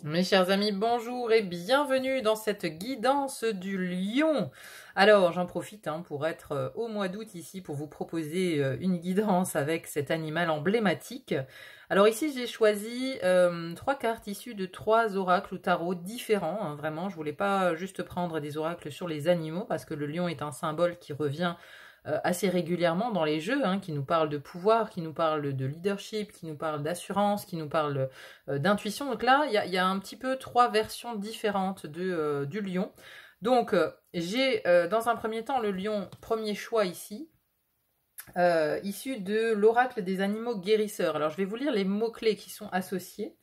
Mes chers amis, bonjour et bienvenue dans cette guidance du lion. Alors, j'en profite pour être au mois d'août ici pour vous proposer une guidance avec cet animal emblématique. Alors ici, j'ai choisi 3 cartes issues de 3 oracles ou tarots différents. Vraiment, je voulais pas juste prendre des oracles sur les animaux parce que le lion est un symbole qui revient assez régulièrement dans les jeux, qui nous parle de pouvoir, qui nous parle de leadership, qui nous parle d'assurance, qui nous parle d'intuition. Donc là, il y a un petit peu 3 versions différentes du lion. Donc, j'ai dans un premier temps le lion, premier choix ici, issu de l'oracle des animaux guérisseurs. Alors, je vais vous lire les mots-clés qui sont associés.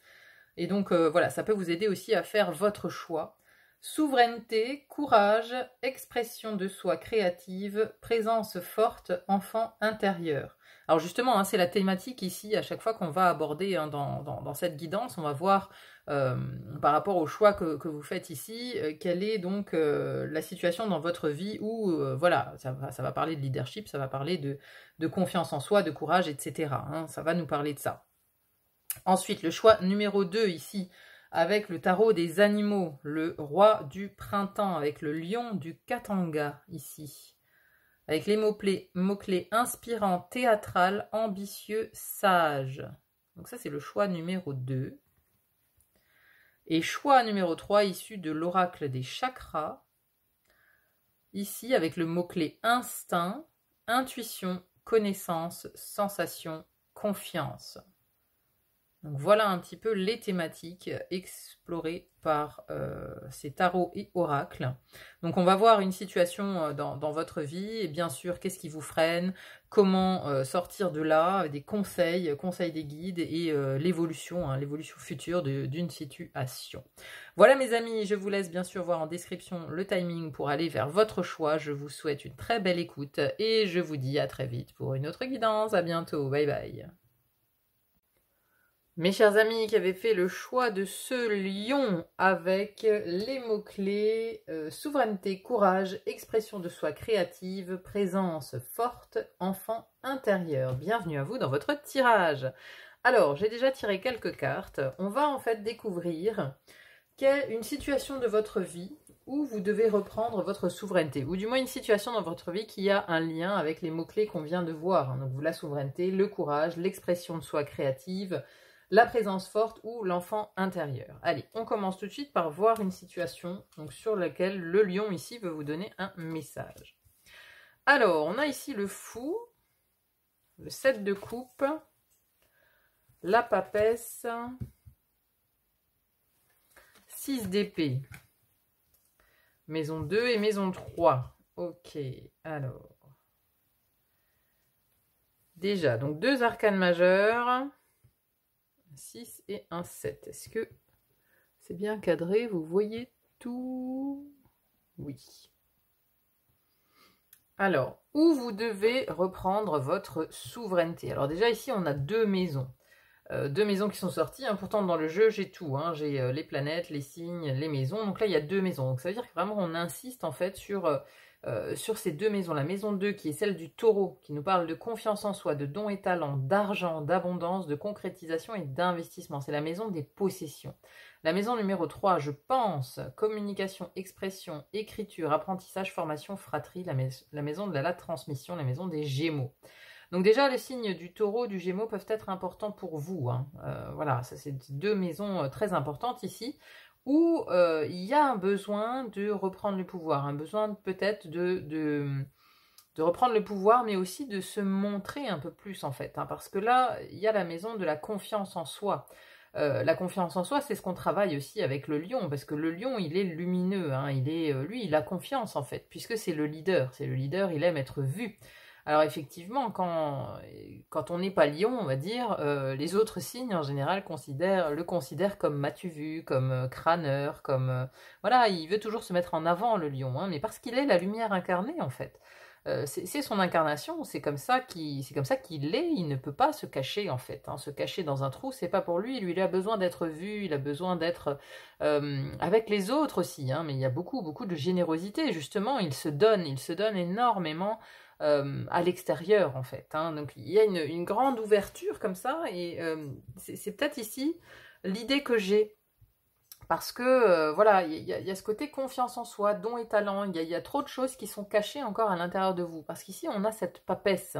Et donc, voilà, ça peut vous aider aussi à faire votre choix. Souveraineté, courage, expression de soi créative, présence forte, enfant intérieur. Alors justement, c'est la thématique ici, à chaque fois qu'on va aborder dans cette guidance, on va voir par rapport au choix que vous faites ici, quelle est donc la situation dans votre vie où, voilà, ça va parler de leadership, ça va parler de confiance en soi, de courage, etc. Ça va nous parler de ça. Ensuite, le choix numéro 2 ici, avec le tarot des animaux, le roi du printemps, avec le lion du Katanga ici, avec les mots-clés inspirant, théâtral, ambitieux, sage. Donc ça, c'est le choix numéro 2. Et choix numéro 3, issu de l'oracle des chakras, ici, avec le mot-clé instinct, intuition, connaissance, sensation, confiance. Donc voilà un petit peu les thématiques explorées par ces tarots et oracles. Donc on va voir une situation dans votre vie, et bien sûr qu'est-ce qui vous freine, comment sortir de là, des conseils des guides et l'évolution future d'une situation. Voilà mes amis, je vous laisse bien sûr voir en description le timing pour aller vers votre choix. Je vous souhaite une très belle écoute et je vous dis à très vite pour une autre guidance. À bientôt, bye bye. Mes chers amis qui avaient fait le choix de ce lion avec les mots-clés souveraineté, courage, expression de soi créative, présence forte, enfant intérieur. Bienvenue à vous dans votre tirage. Alors, j'ai déjà tiré quelques cartes. On va en fait découvrir une situation de votre vie où vous devez reprendre votre souveraineté, ou du moins une situation dans votre vie qui a un lien avec les mots-clés qu'on vient de voir. Donc la souveraineté, le courage, l'expression de soi créative, la présence forte ou l'enfant intérieur. Allez, on commence tout de suite par voir une situation donc, sur laquelle le lion ici veut vous donner un message. Alors, on a ici le fou, le 7 de coupe, la papesse, 6 d'épée, maison 2 et maison 3. Ok, alors. Déjà, donc 2 arcanes majeures. 6 et un 7. Est-ce que c'est bien cadré? Vous voyez tout? Oui. Alors, où vous devez reprendre votre souveraineté? Alors déjà ici, on a 2 maisons. 2 maisons qui sont sorties. Pourtant, dans le jeu, j'ai tout. J'ai les planètes, les signes, les maisons. Donc là, il y a 2 maisons. Donc ça veut dire que vraiment, on insiste en fait sur ces 2 maisons. La maison 2 qui est celle du taureau, qui nous parle de confiance en soi, de dons et talents, d'argent, d'abondance, de concrétisation et d'investissement. C'est la maison des possessions. La maison numéro 3, je pense, communication, expression, écriture, apprentissage, formation, fratrie. La maison de la transmission, la maison des gémeaux. Donc déjà, les signes du taureau, du gémeaux peuvent être importants pour vous. Voilà, ça c'est 2 maisons très importantes ici, où il y a un besoin de reprendre le pouvoir, un besoin peut-être de reprendre le pouvoir, mais aussi de se montrer un peu plus en fait. Parce que là, il y a la maison de la confiance en soi. La confiance en soi, c'est ce qu'on travaille aussi avec le lion, parce que le lion, il est lumineux, lui, il a confiance en fait, puisque c'est le leader. C'est le leader, il aime être vu. Alors effectivement, quand on n'est pas lion, on va dire, les autres signes en général le considèrent comme m'as-tu vu, comme crâneur, comme... voilà, il veut toujours se mettre en avant le lion, mais parce qu'il est la lumière incarnée en fait. C'est son incarnation, c'est comme ça qu'il est, il ne peut pas se cacher en fait. Se cacher dans un trou, c'est pas pour lui, il a besoin d'être vu, il a besoin d'être avec les autres aussi, mais il y a beaucoup de générosité, justement, il se donne énormément à l'extérieur en fait. Donc il y a une grande ouverture comme ça, et c'est peut-être ici l'idée que j'ai Parce que, voilà, il y a ce côté confiance en soi, don et talent, il y a trop de choses qui sont cachées encore à l'intérieur de vous. Parce qu'ici, on a cette papesse.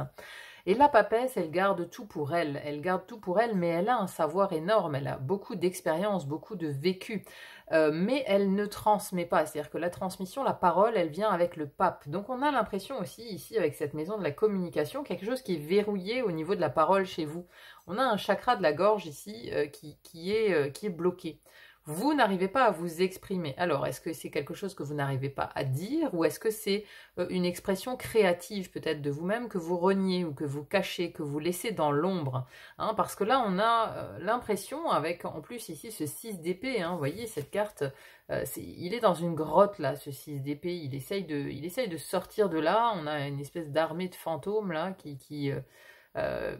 Et la papesse, elle garde tout pour elle. Elle garde tout pour elle, mais elle a un savoir énorme. Elle a beaucoup d'expérience, beaucoup de vécu. Mais elle ne transmet pas. C'est-à-dire que la transmission, la parole, elle vient avec le pape. Donc on a l'impression aussi, ici, avec cette maison de la communication, quelque chose qui est verrouillé au niveau de la parole chez vous. On a un chakra de la gorge ici qui est bloqué. Vous n'arrivez pas à vous exprimer. Alors, est-ce que c'est quelque chose que vous n'arrivez pas à dire ou est-ce que c'est une expression créative peut-être de vous-même que vous reniez ou que vous cachez, que vous laissez dans l'ombre, hein, parce que là, on a l'impression, avec en plus ici ce 6 d'épée, hein, vous voyez cette carte, il est dans une grotte là, ce 6 d'épée, il essaye de sortir de là, on a une espèce d'armée de fantômes là euh,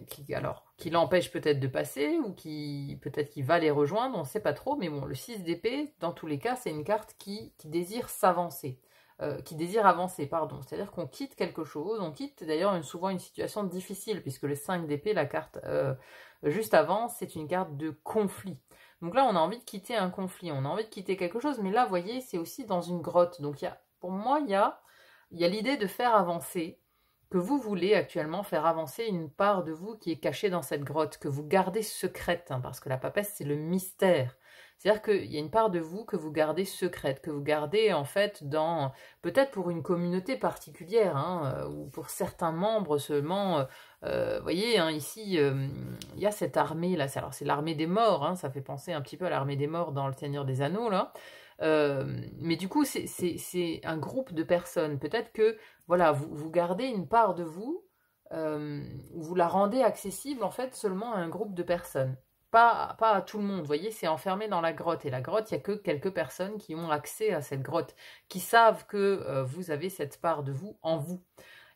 qui l'empêche peut-être de passer, ou qui peut-être qu'il va les rejoindre, on ne sait pas trop, mais bon, le 6 d'épée, dans tous les cas, c'est une carte qui désire s'avancer, qui désire avancer, pardon, c'est-à-dire qu'on quitte quelque chose, on quitte d'ailleurs souvent une situation difficile, puisque le 5 d'épée, la carte juste avant, c'est une carte de conflit. Donc là, on a envie de quitter un conflit, on a envie de quitter quelque chose, mais là, vous voyez, c'est aussi dans une grotte, donc pour moi, il y a l'idée de faire avancer, que vous voulez actuellement faire avancer une part de vous qui est cachée dans cette grotte, que vous gardez secrète, hein, parce que la papesse, c'est le mystère. C'est-à-dire qu'il y a une part de vous que vous gardez secrète, que vous gardez en fait dans, peut-être pour une communauté particulière, hein, ou pour certains membres seulement. Vous voyez, hein, ici, il y a cette armée là, alors c'est l'armée des morts, hein, ça fait penser un petit peu à l'armée des morts dans le Seigneur des Anneaux là. Mais du coup, c'est un groupe de personnes. Peut-être que voilà, vous gardez une part de vous, vous la rendez accessible en fait seulement à un groupe de personnes. Pas à tout le monde, vous voyez, c'est enfermé dans la grotte. Et la grotte, il n'y a que quelques personnes qui ont accès à cette grotte, qui savent que vous avez cette part de vous en vous.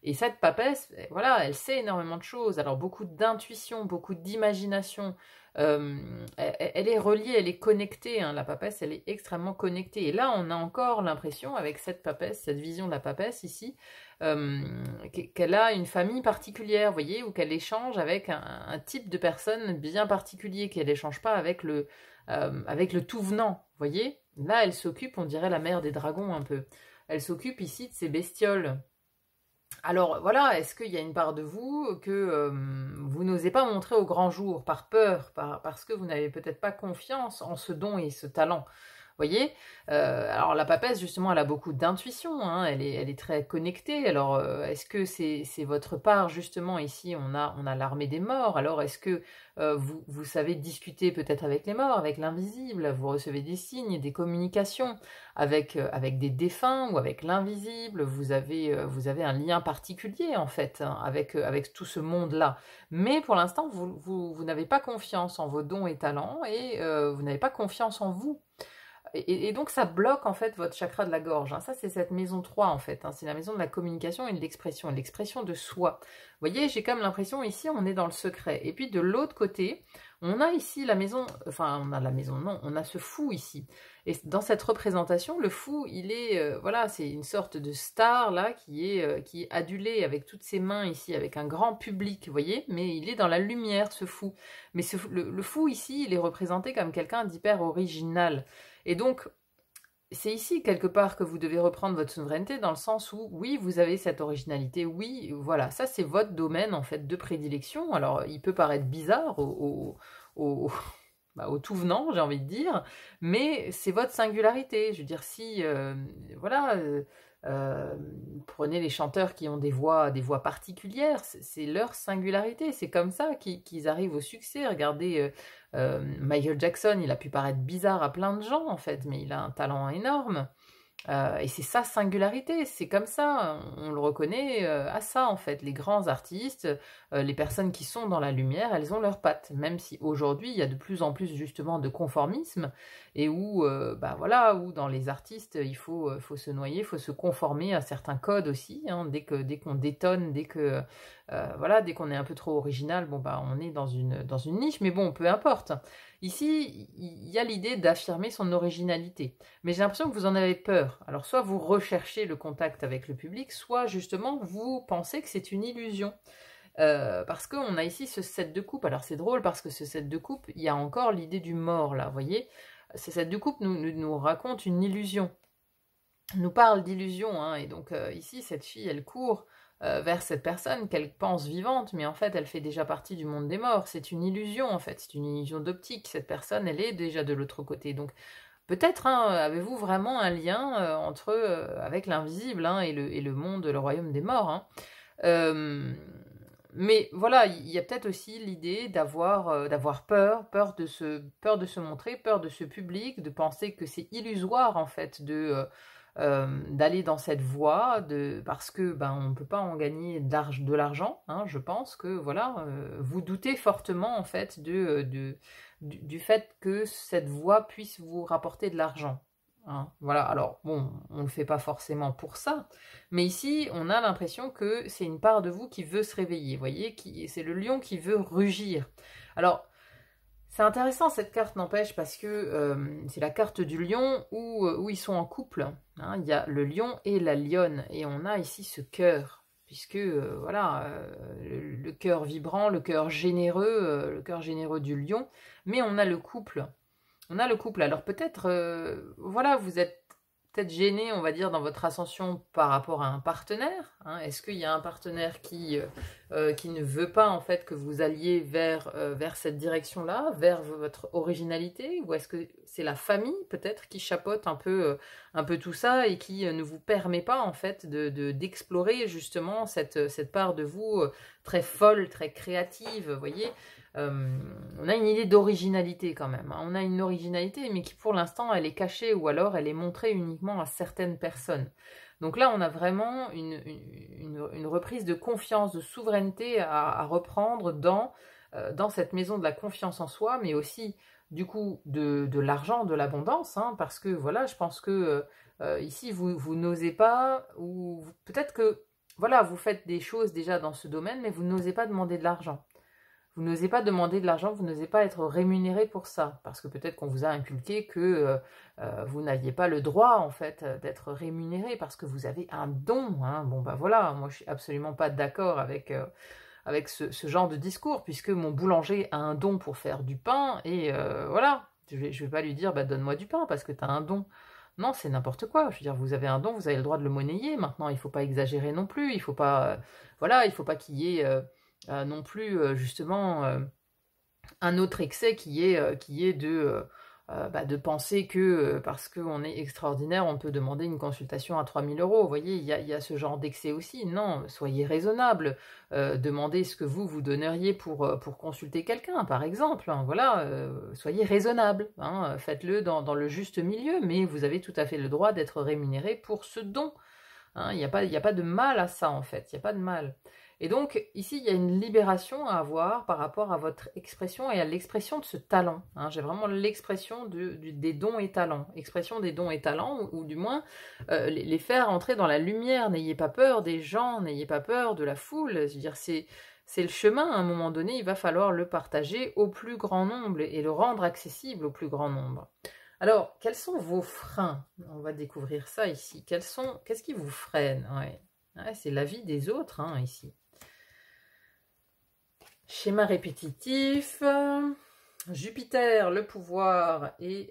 Et cette papesse, voilà, elle sait énormément de choses. Alors beaucoup d'intuition, beaucoup d'imagination. Elle est reliée, elle est connectée. Hein, la papesse, elle est extrêmement connectée. Et là, on a encore l'impression, avec cette papesse, cette vision de la papesse ici, qu'elle a une famille particulière, vous voyez, ou qu'elle échange avec un type de personne bien particulier, qu'elle n'échange pas avec le tout venant, vous voyez. Là, elle s'occupe, on dirait la mère des dragons un peu. Elle s'occupe ici de ces bestioles. Alors voilà, est-ce qu'il y a une part de vous que vous n'osez pas montrer au grand jour, par peur, parce que vous n'avez peut-être pas confiance en ce don et ce talent? Voyez, alors la papesse justement, elle a beaucoup d'intuition, hein, elle est très connectée. Alors est-ce que c'est votre part justement ici? On a l'armée des morts. Alors est-ce que vous savez discuter peut-être avec les morts, avec l'invisible? Vous recevez des signes, des communications avec des défunts ou avec l'invisible. Vous avez un lien particulier en fait, hein, avec tout ce monde-là. Mais pour l'instant, vous n'avez pas confiance en vos dons et talents, et vous n'avez pas confiance en vous. Et donc ça bloque en fait votre chakra de la gorge, hein. Ça c'est cette maison 3 en fait, hein. C'est la maison de la communication et de l'expression de soi. Vous voyez, j'ai comme l'impression ici on est dans le secret. Et puis de l'autre côté, on a ici la maison, enfin on a la maison, non, on a ce fou ici. Et dans cette représentation, le fou, il est, voilà, c'est une sorte de star là qui est adulé avec toutes ses mains ici, avec un grand public, vous voyez, mais il est dans la lumière ce fou. Mais le fou ici, il est représenté comme quelqu'un d'hyper original. Et donc, c'est ici, quelque part, que vous devez reprendre votre souveraineté, dans le sens où, oui, vous avez cette originalité, oui, voilà, ça c'est votre domaine, en fait, de prédilection. Alors, il peut paraître bizarre au tout venant, j'ai envie de dire, mais c'est votre singularité. Je veux dire, si, voilà, prenez les chanteurs qui ont des voix particulières, c'est leur singularité, c'est comme ça qu'ils arrivent au succès. Regardez Michael Jackson, il a pu paraître bizarre à plein de gens en fait, mais il a un talent énorme. Et c'est sa singularité, c'est comme ça, on le reconnaît à ça en fait. Les grands artistes, les personnes qui sont dans la lumière, elles ont leurs pattes, même si aujourd'hui il y a de plus en plus justement de conformisme, et où, bah voilà, où dans les artistes il faut se noyer, il faut se conformer à certains codes aussi, hein. Dès qu'on détonne, voilà, dès qu'on est un peu trop original, bon bah on est dans une niche, mais bon, peu importe. Ici, il y a l'idée d'affirmer son originalité. Mais j'ai l'impression que vous en avez peur. Alors, soit vous recherchez le contact avec le public, soit justement, vous pensez que c'est une illusion. Parce qu'on a ici ce 7 de coupe. Alors, c'est drôle parce que ce 7 de coupe, il y a encore l'idée du mort, là, vous voyez. Cette du couple nous raconte une illusion, nous parle d'illusion, hein, et donc ici, cette fille, elle court vers cette personne qu'elle pense vivante, mais en fait, elle fait déjà partie du monde des morts. C'est une illusion, en fait, c'est une illusion d'optique. Cette personne, elle est déjà de l'autre côté. Donc, peut-être, hein, avez-vous vraiment un lien avec l'invisible, hein, et le monde, le royaume des morts, hein. Mais voilà, il y a peut-être aussi l'idée d'avoir peur de se montrer, peur de ce public, de penser que c'est illusoire, en fait, d'aller dans cette voie, parce que ben, on ne peut pas en gagner de l'argent, hein. Je pense que voilà, vous doutez fortement, en fait, du fait que cette voie puisse vous rapporter de l'argent, hein. Voilà, alors bon, on ne le fait pas forcément pour ça, mais ici, on a l'impression que c'est une part de vous qui veut se réveiller, vous voyez, c'est le lion qui veut rugir. Alors, c'est intéressant cette carte, n'empêche, parce que c'est la carte du lion où ils sont en couple, hein. Il y a le lion et la lionne, et on a ici ce cœur, puisque voilà, le cœur vibrant, le cœur généreux du lion, mais on a le couple. On a le couple. Alors peut-être, voilà, vous êtes peut-être gêné, on va dire, dans votre ascension par rapport à un partenaire, hein. Est-ce qu'il y a un partenaire qui ne veut pas, en fait, que vous alliez vers cette direction-là, vers votre originalité, ou est-ce que c'est la famille, peut-être, qui chapeaute un peu tout ça et qui ne vous permet pas, en fait, d'explorer justement cette part de vous très folle, très créative, vous voyez. On a une idée d'originalité quand même, hein. On a une originalité, mais qui pour l'instant elle est cachée, ou alors elle est montrée uniquement à certaines personnes. Donc là, on a vraiment une reprise de confiance, de souveraineté à reprendre dans cette maison de la confiance en soi, mais aussi du coup de l'argent, de l'abondance, hein, parce que voilà, je pense que ici vous n'osez pas, ou peut-être que voilà, vous faites des choses déjà dans ce domaine, mais vous n'osez pas demander de l'argent. Vous n'osez pas demander de l'argent, vous n'osez pas être rémunéré pour ça, parce que peut-être qu'on vous a inculqué que vous n'aviez pas le droit, en fait, d'être rémunéré, parce que vous avez un don, hein. Bon, bah voilà, moi je suis absolument pas d'accord avec ce genre de discours, puisque mon boulanger a un don pour faire du pain, et voilà, je vais pas lui dire, bah donne-moi du pain, parce que tu as un don. Non, c'est n'importe quoi. Je veux dire, vous avez un don, vous avez le droit de le monnayer. Maintenant, il faut pas exagérer non plus, il faut pas, voilà, il faut pas qu'il y ait non plus justement un autre excès qui est de penser que parce qu'on est extraordinaire, on peut demander une consultation à 3000 €. Vous voyez, il y a ce genre d'excès aussi. Non, soyez raisonnable. Demandez ce que vous donneriez pour consulter quelqu'un, par exemple, hein. Voilà, soyez raisonnable, hein. Faites-le dans le juste milieu, mais vous avez tout à fait le droit d'être rémunéré pour ce don, hein. Il n'y a pas de mal à ça, en fait. Il n'y a pas de mal. Et donc, ici, il y a une libération à avoir par rapport à votre expression et à l'expression de ce talent, hein. J'ai vraiment l'expression des dons et talents. Expression des dons et talents, ou du moins, les faire entrer dans la lumière. N'ayez pas peur des gens, n'ayez pas peur de la foule. Je veux dire, c'est le chemin. À un moment donné, il va falloir le partager au plus grand nombre et le rendre accessible au plus grand nombre. Alors, quels sont vos freins? On va découvrir ça ici. Qu'est-ce qui vous freine? Ouais. Ouais, c'est la vie des autres, hein, ici. Schéma répétitif, Jupiter, le pouvoir, et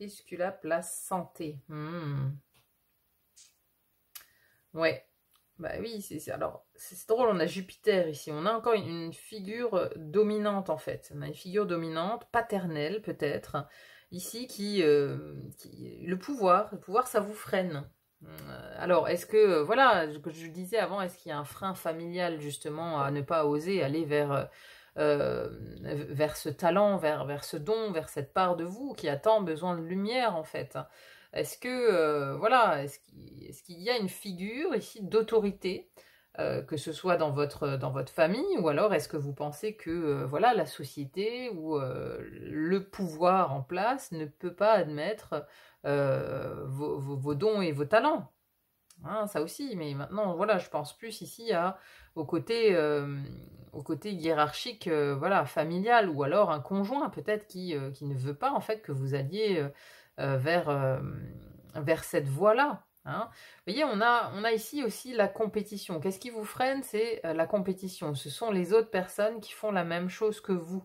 Esculape, la santé. Ouais, bah oui, alors c'est drôle, on a Jupiter ici, on a encore une figure dominante en fait. On a une figure dominante, paternelle peut-être, ici le pouvoir ça vous freine. Alors, est-ce que, voilà, que je disais avant, est-ce qu'il y a un frein familial, justement, à ne pas oser aller vers ce talent, vers ce don, vers cette part de vous qui a tant besoin de lumière, en fait? Est-ce que, voilà, est-ce qu'il y a une figure ici d'autorité, que ce soit dans votre famille, ou alors est-ce que vous pensez que, voilà, la société ou le pouvoir en place ne peut pas admettre vos dons et vos talents, hein, ça aussi. Mais maintenant, voilà, je pense plus ici au côté hiérarchique, voilà, familial, ou alors un conjoint peut-être qui ne veut pas en fait que vous alliez vers cette voie-là, hein. Vous voyez, on a ici aussi la compétition. Qu'est-ce qui vous freine? C'est la compétition. Ce sont les autres personnes qui font la même chose que vous.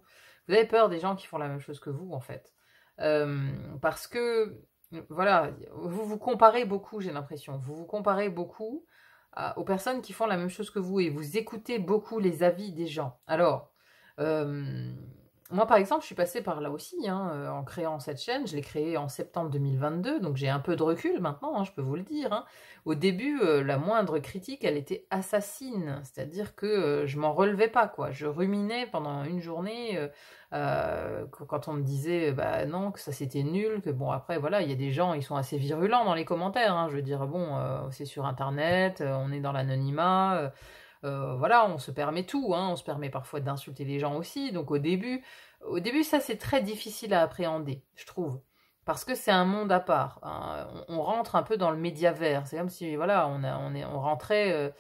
Vous avez peur des gens qui font la même chose que vous, en fait. Parce que, voilà, vous vous comparez beaucoup, j'ai l'impression. Vous vous comparez beaucoup aux personnes qui font la même chose que vous et vous écoutez beaucoup les avis des gens. Alors, moi, par exemple, je suis passée par là aussi, hein, en créant cette chaîne. Je l'ai créée en septembre 2022, donc j'ai un peu de recul maintenant, hein, je peux vous le dire. Hein. Au début, la moindre critique, elle était assassine, c'est-à-dire que je m'en relevais pas, quoi. Je ruminais pendant une journée quand on me disait, bah non, que ça c'était nul, que bon, après, voilà, il y a des gens, ils sont assez virulents dans les commentaires. Hein, je veux dire, bon, c'est sur Internet, on est dans l'anonymat. Voilà, on se permet tout, hein, on se permet parfois d'insulter les gens aussi. Donc au début ça c'est très difficile à appréhender, je trouve, parce que c'est un monde à part. Hein. On rentre un peu dans le médiavers. C'est comme si voilà, on rentrait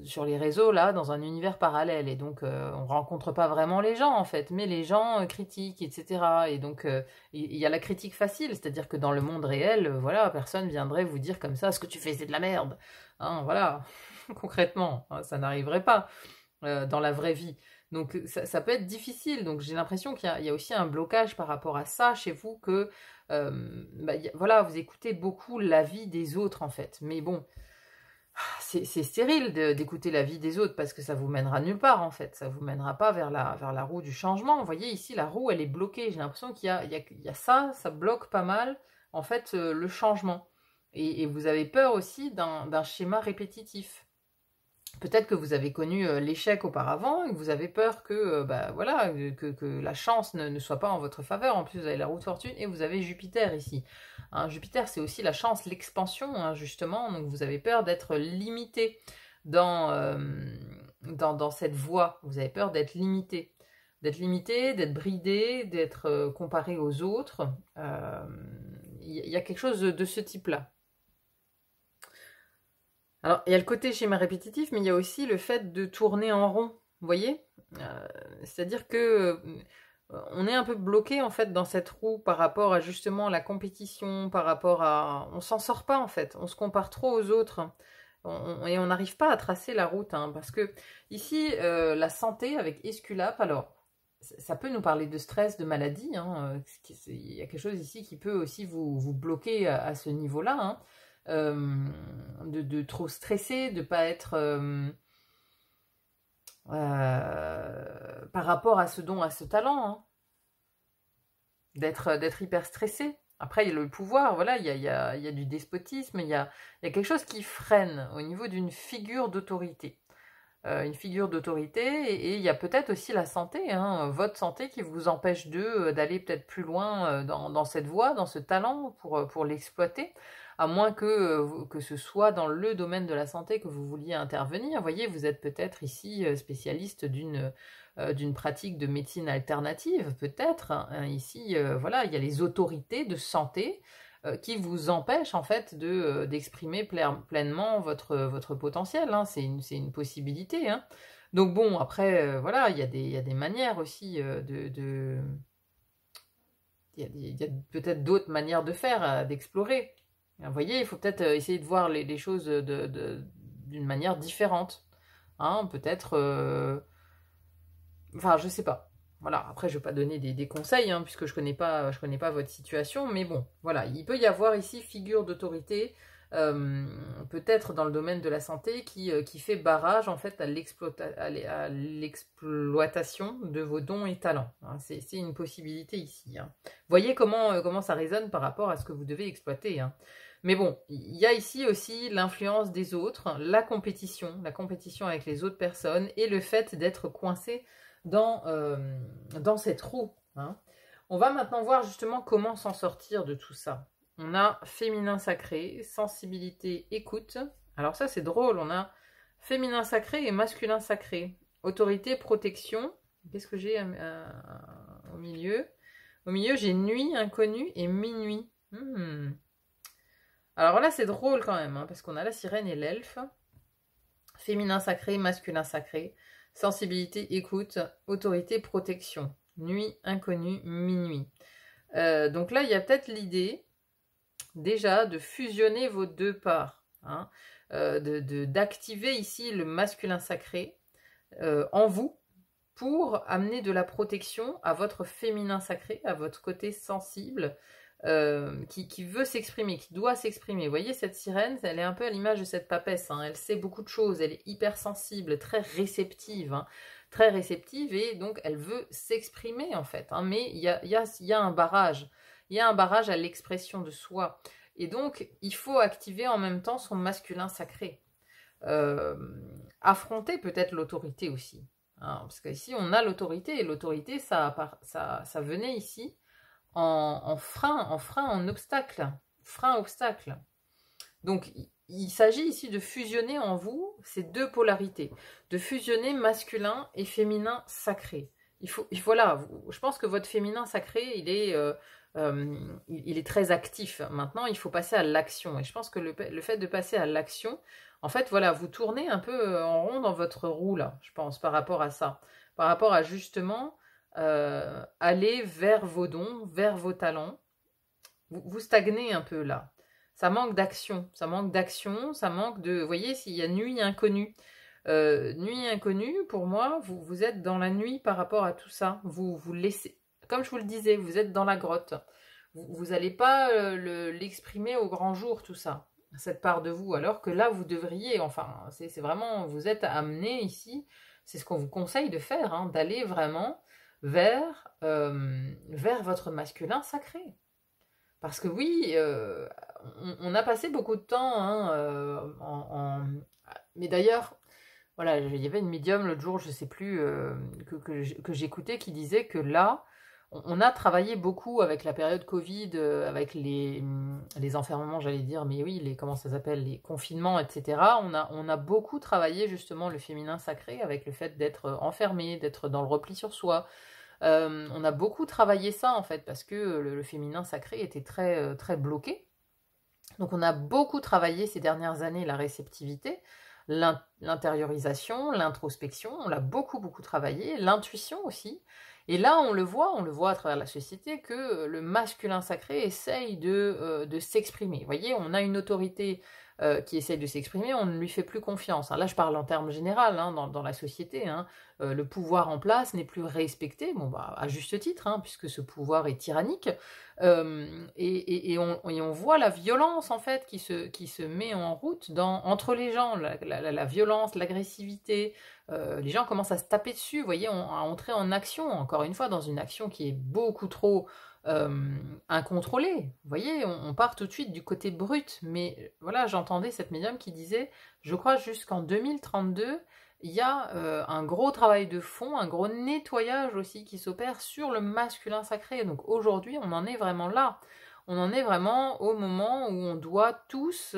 sur les réseaux là dans un univers parallèle et donc on rencontre pas vraiment les gens en fait, mais les gens critiquent, etc. Et donc il y a la critique facile, c'est-à-dire que dans le monde réel, voilà, personne viendrait vous dire comme ça, ce que tu fais c'est de la merde. Hein, voilà. Concrètement, hein, ça n'arriverait pas dans la vraie vie. Donc ça peut être difficile. Donc j'ai l'impression qu'il y a aussi un blocage par rapport à ça chez vous, que voilà, vous écoutez beaucoup l'avis des autres en fait. Mais bon, c'est stérile d'écouter l'avis des autres parce que ça vous mènera nulle part en fait. Ça vous mènera pas vers la roue du changement. Vous voyez ici, la roue elle est bloquée. J'ai l'impression qu'il y a ça bloque pas mal en fait le changement. Et vous avez peur aussi d'un schéma répétitif. Peut-être que vous avez connu l'échec auparavant et que vous avez peur que, voilà, que la chance ne soit pas en votre faveur. En plus, vous avez la roue de fortune et vous avez Jupiter ici. Hein, Jupiter, c'est aussi la chance, l'expansion, hein, justement. Donc, vous avez peur d'être limité dans cette voie. Vous avez peur d'être limité. D'être bridé, d'être comparé aux autres. Il y a quelque chose de ce type-là. Alors, il y a le côté schéma répétitif, mais il y a aussi le fait de tourner en rond, vous voyez. C'est-à-dire que on est un peu bloqué en fait dans cette roue par rapport à justement la compétition, par rapport à... On s'en sort pas en fait, on se compare trop aux autres. Et on n'arrive pas à tracer la route, hein, parce que ici, la santé avec Esculape, alors, ça peut nous parler de stress, de maladie, hein, il y a quelque chose ici qui peut aussi vous bloquer à ce niveau-là, hein. De trop stresser, de pas être par rapport à ce don, à ce talent, hein, d'être hyper stressé. Après, il y a le pouvoir, voilà, il y a du despotisme, il y a quelque chose qui freine au niveau d'une figure d'autorité. Une figure d'autorité, et il y a peut-être aussi la santé, hein, votre santé qui vous empêche d'aller peut-être plus loin dans cette voie, dans ce talent pour l'exploiter, à moins que ce soit dans le domaine de la santé que vous vouliez intervenir. Vous voyez, vous êtes peut-être ici spécialiste d'une pratique de médecine alternative, peut-être. Hein. Ici, voilà, il y a les autorités de santé qui vous empêche en fait d'exprimer pleinement votre potentiel. Hein. C'est une possibilité. Hein. Donc bon, après, voilà, il y a des manières aussi il y a peut-être d'autres manières de faire, d'explorer. Vous voyez, il faut peut-être essayer de voir les choses d'une manière différente. Hein, peut-être... Enfin, je sais pas. Voilà, après je ne vais pas donner des conseils, hein, puisque je connais pas votre situation, mais bon, voilà, il peut y avoir ici figure d'autorité, peut-être dans le domaine de la santé, qui fait barrage en fait à l'exploitation de vos dons et talents. Hein, c'est une possibilité ici. Hein. Voyez comment ça résonne par rapport à ce que vous devez exploiter. Hein. Mais bon, il y a ici aussi l'influence des autres, la compétition avec les autres personnes et le fait d'être coincé dans cette roue. Hein. On va maintenant voir justement comment s'en sortir de tout ça. On a féminin sacré, sensibilité, écoute. Alors ça c'est drôle, on a féminin sacré et masculin sacré. Autorité, protection. Qu'est-ce que j'ai au milieu? Au milieu j'ai nuit, inconnu et minuit. Alors là c'est drôle quand même, hein, parce qu'on a la sirène et l'elfe. Féminin sacré, masculin sacré. Sensibilité, écoute, autorité, protection. Nuit, inconnu, minuit. Donc là, il y a peut-être l'idée, déjà, de fusionner vos deux parts. Hein, d'activer ici le masculin sacré en vous. pour amener de la protection à votre féminin sacré, à votre côté sensible, qui veut s'exprimer, qui doit s'exprimer. Vous voyez, cette sirène, elle est un peu à l'image de cette papesse, hein. Elle sait beaucoup de choses, elle est hypersensible, très réceptive, hein, très réceptive, et donc elle veut s'exprimer en fait, hein. Mais il y a un barrage, il y a un barrage à l'expression de soi. Et donc, il faut activer en même temps son masculin sacré. Affronter peut-être l'autorité aussi, hein, parce qu'ici, on a l'autorité, et l'autorité, ça venait ici en frein, en obstacle. Frein-obstacle. Donc, il s'agit ici de fusionner en vous ces deux polarités, de fusionner masculin et féminin sacré. Voilà, je pense que votre féminin sacré, il est très actif. Maintenant, il faut passer à l'action. Et je pense que le fait de passer à l'action, en fait, voilà, vous tournez un peu en rond dans votre roue, là, je pense, par rapport à ça. Par rapport à justement aller vers vos dons, vers vos talents. Vous stagnez un peu là. Ça manque d'action, ça manque de... Vous voyez, s'il y a nuit inconnue. Nuit inconnue, pour moi, vous êtes dans la nuit par rapport à tout ça. Vous laissez, comme je vous le disais, vous êtes dans la grotte. Vous n'allez pas l'exprimer au grand jour, tout ça, cette part de vous. Alors que là, vous devriez, enfin, c'est vraiment, vous êtes amené ici, c'est ce qu'on vous conseille de faire, hein, d'aller vraiment vers votre masculin sacré. Parce que oui, on a passé beaucoup de temps, hein, mais d'ailleurs, voilà, il y avait une médium l'autre jour, je ne sais plus, que j'écoutais, qui disait que là, on a travaillé beaucoup avec la période Covid, avec les enfermements, j'allais dire, mais oui, comment ça s'appelle, les confinements, etc. On a beaucoup travaillé justement le féminin sacré avec le fait d'être enfermé, d'être dans le repli sur soi. On a beaucoup travaillé ça en fait, parce que le féminin sacré était très, très bloqué. Donc on a beaucoup travaillé ces dernières années la réceptivité, l'intériorisation, l'introspection, on l'a beaucoup travaillé, l'intuition aussi. Et là, on le voit à travers la société, que le masculin sacré essaye de s'exprimer. Vous voyez, on a une autorité qui essaye de s'exprimer, on ne lui fait plus confiance. Hein. Là, je parle en termes généraux, hein, dans la société. Hein. Le pouvoir en place n'est plus respecté, bon, bah, à juste titre, hein, puisque ce pouvoir est tyrannique. Et on voit la violence, en fait, qui se met en route entre les gens, la violence, l'agressivité. Les gens commencent à se taper dessus, vous voyez, à entrer en action, encore une fois, dans une action qui est beaucoup trop incontrôlée. Vous voyez, on part tout de suite du côté brut. Mais voilà, j'entendais cette médium qui disait, je crois jusqu'en 2032, il y a un gros travail de fond, un gros nettoyage aussi qui s'opère sur le masculin sacré. Donc aujourd'hui, on en est vraiment là. On en est vraiment au moment où on doit tous,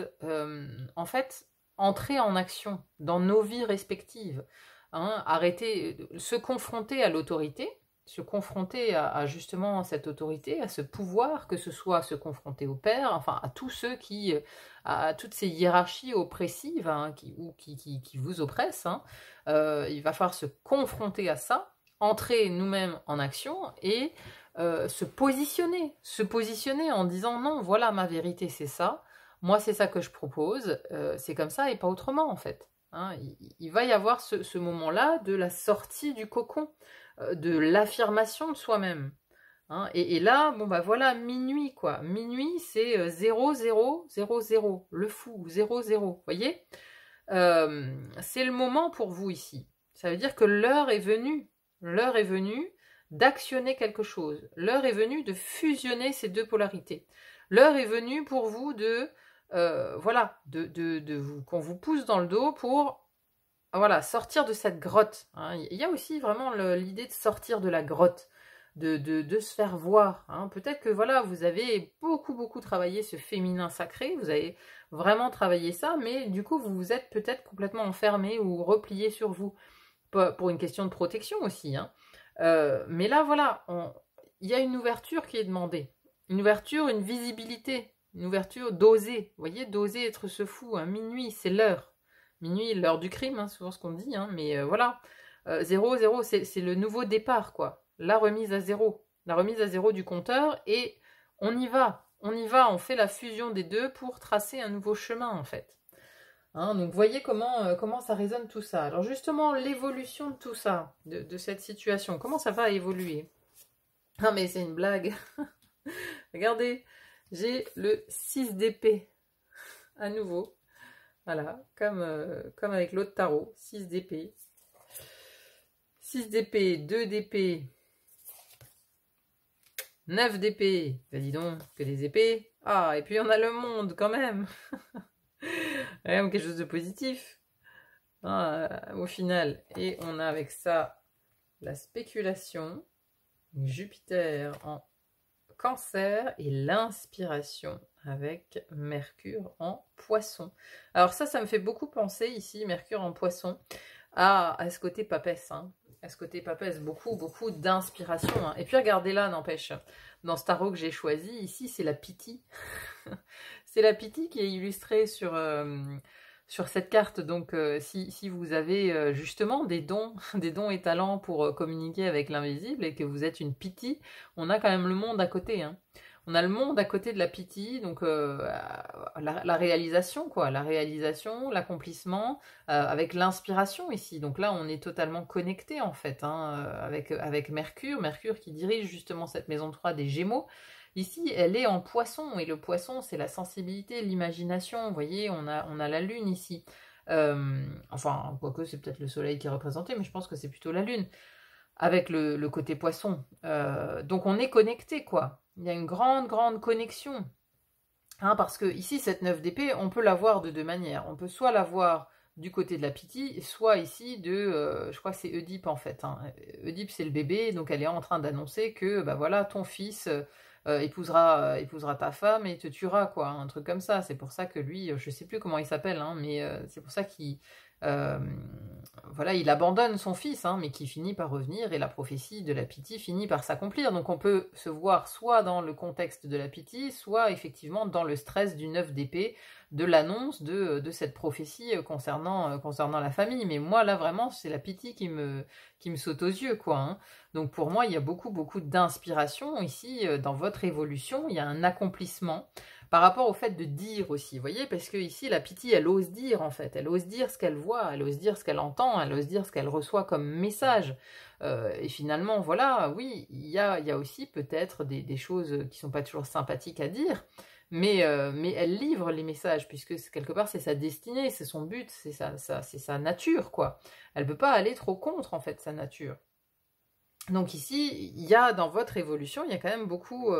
en fait, entrer en action dans nos vies respectives. Hein, arrêter, se confronter à l'autorité, se confronter à justement cette autorité, à ce pouvoir, que ce soit se confronter au père, enfin à tous ceux qui, à toutes ces hiérarchies oppressives, hein, qui vous oppressent. Hein. Il va falloir se confronter à ça, entrer nous-mêmes en action et se positionner en disant non, voilà ma vérité, c'est ça. Moi, c'est ça que je propose, c'est comme ça et pas autrement en fait. Hein, il va y avoir ce moment-là de la sortie du cocon, de l'affirmation de soi-même. Hein, et là, bon bah voilà, minuit quoi. Minuit, c'est 0000, le fou, 00. Vous voyez, c'est le moment pour vous ici. Ça veut dire que l'heure est venue. L'heure est venue d'actionner quelque chose. L'heure est venue de fusionner ces deux polarités. L'heure est venue pour vous de voilà, qu'on vous pousse dans le dos pour voilà, sortir de cette grotte. Hein. Il y a aussi vraiment l'idée de sortir de la grotte, de se faire voir. Hein. Peut-être que voilà, vous avez beaucoup travaillé ce féminin sacré, vous avez vraiment travaillé ça, mais du coup, vous vous êtes peut-être complètement enfermé ou replié sur vous, pour une question de protection aussi. Hein. Mais là, voilà, il y a une ouverture qui est demandée. Une ouverture, une visibilité. Une ouverture, d'oser, vous voyez, d'oser être ce fou, hein. Minuit, c'est l'heure. Minuit, l'heure du crime, hein, souvent ce qu'on dit, hein, mais voilà. 00, c'est le nouveau départ, quoi. La remise à zéro. La remise à zéro du compteur, et on y va, on fait la fusion des deux pour tracer un nouveau chemin, en fait. Hein, donc, voyez comment ça résonne tout ça. Alors, justement, l'évolution de tout ça, de cette situation, comment ça va évoluer? Ah, mais c'est une blague. Regardez, j'ai le 6 d'épée à nouveau. Voilà, comme avec l'autre tarot, 6 d'épée. 6 d'épée, 2 d'épée, 9 d'épée. Ben dis donc, que des épées. Ah, et puis on a le monde quand même. Quand même quelque chose de positif. Au final. Et on a avec ça la spéculation, Jupiter en Cancer et l'inspiration avec Mercure en Poisson. Alors ça me fait beaucoup penser ici, Mercure en Poisson, à ce côté papesse, hein. À ce côté papesse, beaucoup d'inspiration. Hein. Et puis regardez là, n'empêche, dans ce tarot que j'ai choisi, ici c'est la Pythie. C'est la Pythie qui est illustrée sur cette carte. Donc si vous avez justement des dons et talents pour communiquer avec l'invisible et que vous êtes une Pythie, on a quand même le monde à côté. Hein. On a le monde à côté de la Pythie, donc la réalisation, quoi. La réalisation, l'accomplissement, avec l'inspiration ici. Donc là, on est totalement connecté en fait, hein, avec Mercure. Mercure qui dirige justement cette maison 3 des Gémeaux. Ici, elle est en Poisson, et le Poisson, c'est la sensibilité, l'imagination. Vous voyez, on a la Lune ici. Enfin, quoique c'est peut-être le Soleil qui est représenté, mais je pense que c'est plutôt la Lune, avec le côté Poisson. Donc on est connecté, quoi. Il y a une grande connexion. Hein, parce que ici, cette 9 d'épée, on peut la voir de deux manières. On peut soit la voir du côté de la Pythie, soit ici je crois que c'est Oedipe en fait. Hein. Oedipe, c'est le bébé, donc elle est en train d'annoncer que, bah voilà, ton fils épousera ta femme et te tuera, quoi, un truc comme ça. C'est pour ça que lui, je sais plus comment il s'appelle, hein, mais c'est pour ça qu'il voilà, il abandonne son fils, hein, mais qui finit par revenir, et la prophétie de la Pythie finit par s'accomplir. Donc on peut se voir soit dans le contexte de la Pythie, soit effectivement dans le stress du 9 d'épée, de l'annonce de cette prophétie concernant la famille. Mais moi, là, vraiment, c'est la Pythie qui me saute aux yeux, quoi. Hein. Donc pour moi, il y a beaucoup d'inspiration ici dans votre évolution. Il y a un accomplissement par rapport au fait de dire aussi, vous voyez, parce que ici, la Pythie, elle ose dire, en fait. Elle ose dire ce qu'elle voit, elle ose dire ce qu'elle entend, elle ose dire ce qu'elle reçoit comme message. Et finalement, voilà, oui, il y a aussi peut-être des choses qui sont pas toujours sympathiques à dire, mais elle livre les messages, puisque quelque part, c'est sa destinée, c'est son but, c'est sa nature, quoi. Elle peut pas aller trop contre, en fait, sa nature. Donc ici, il y a dans votre évolution, il y a quand même beaucoup,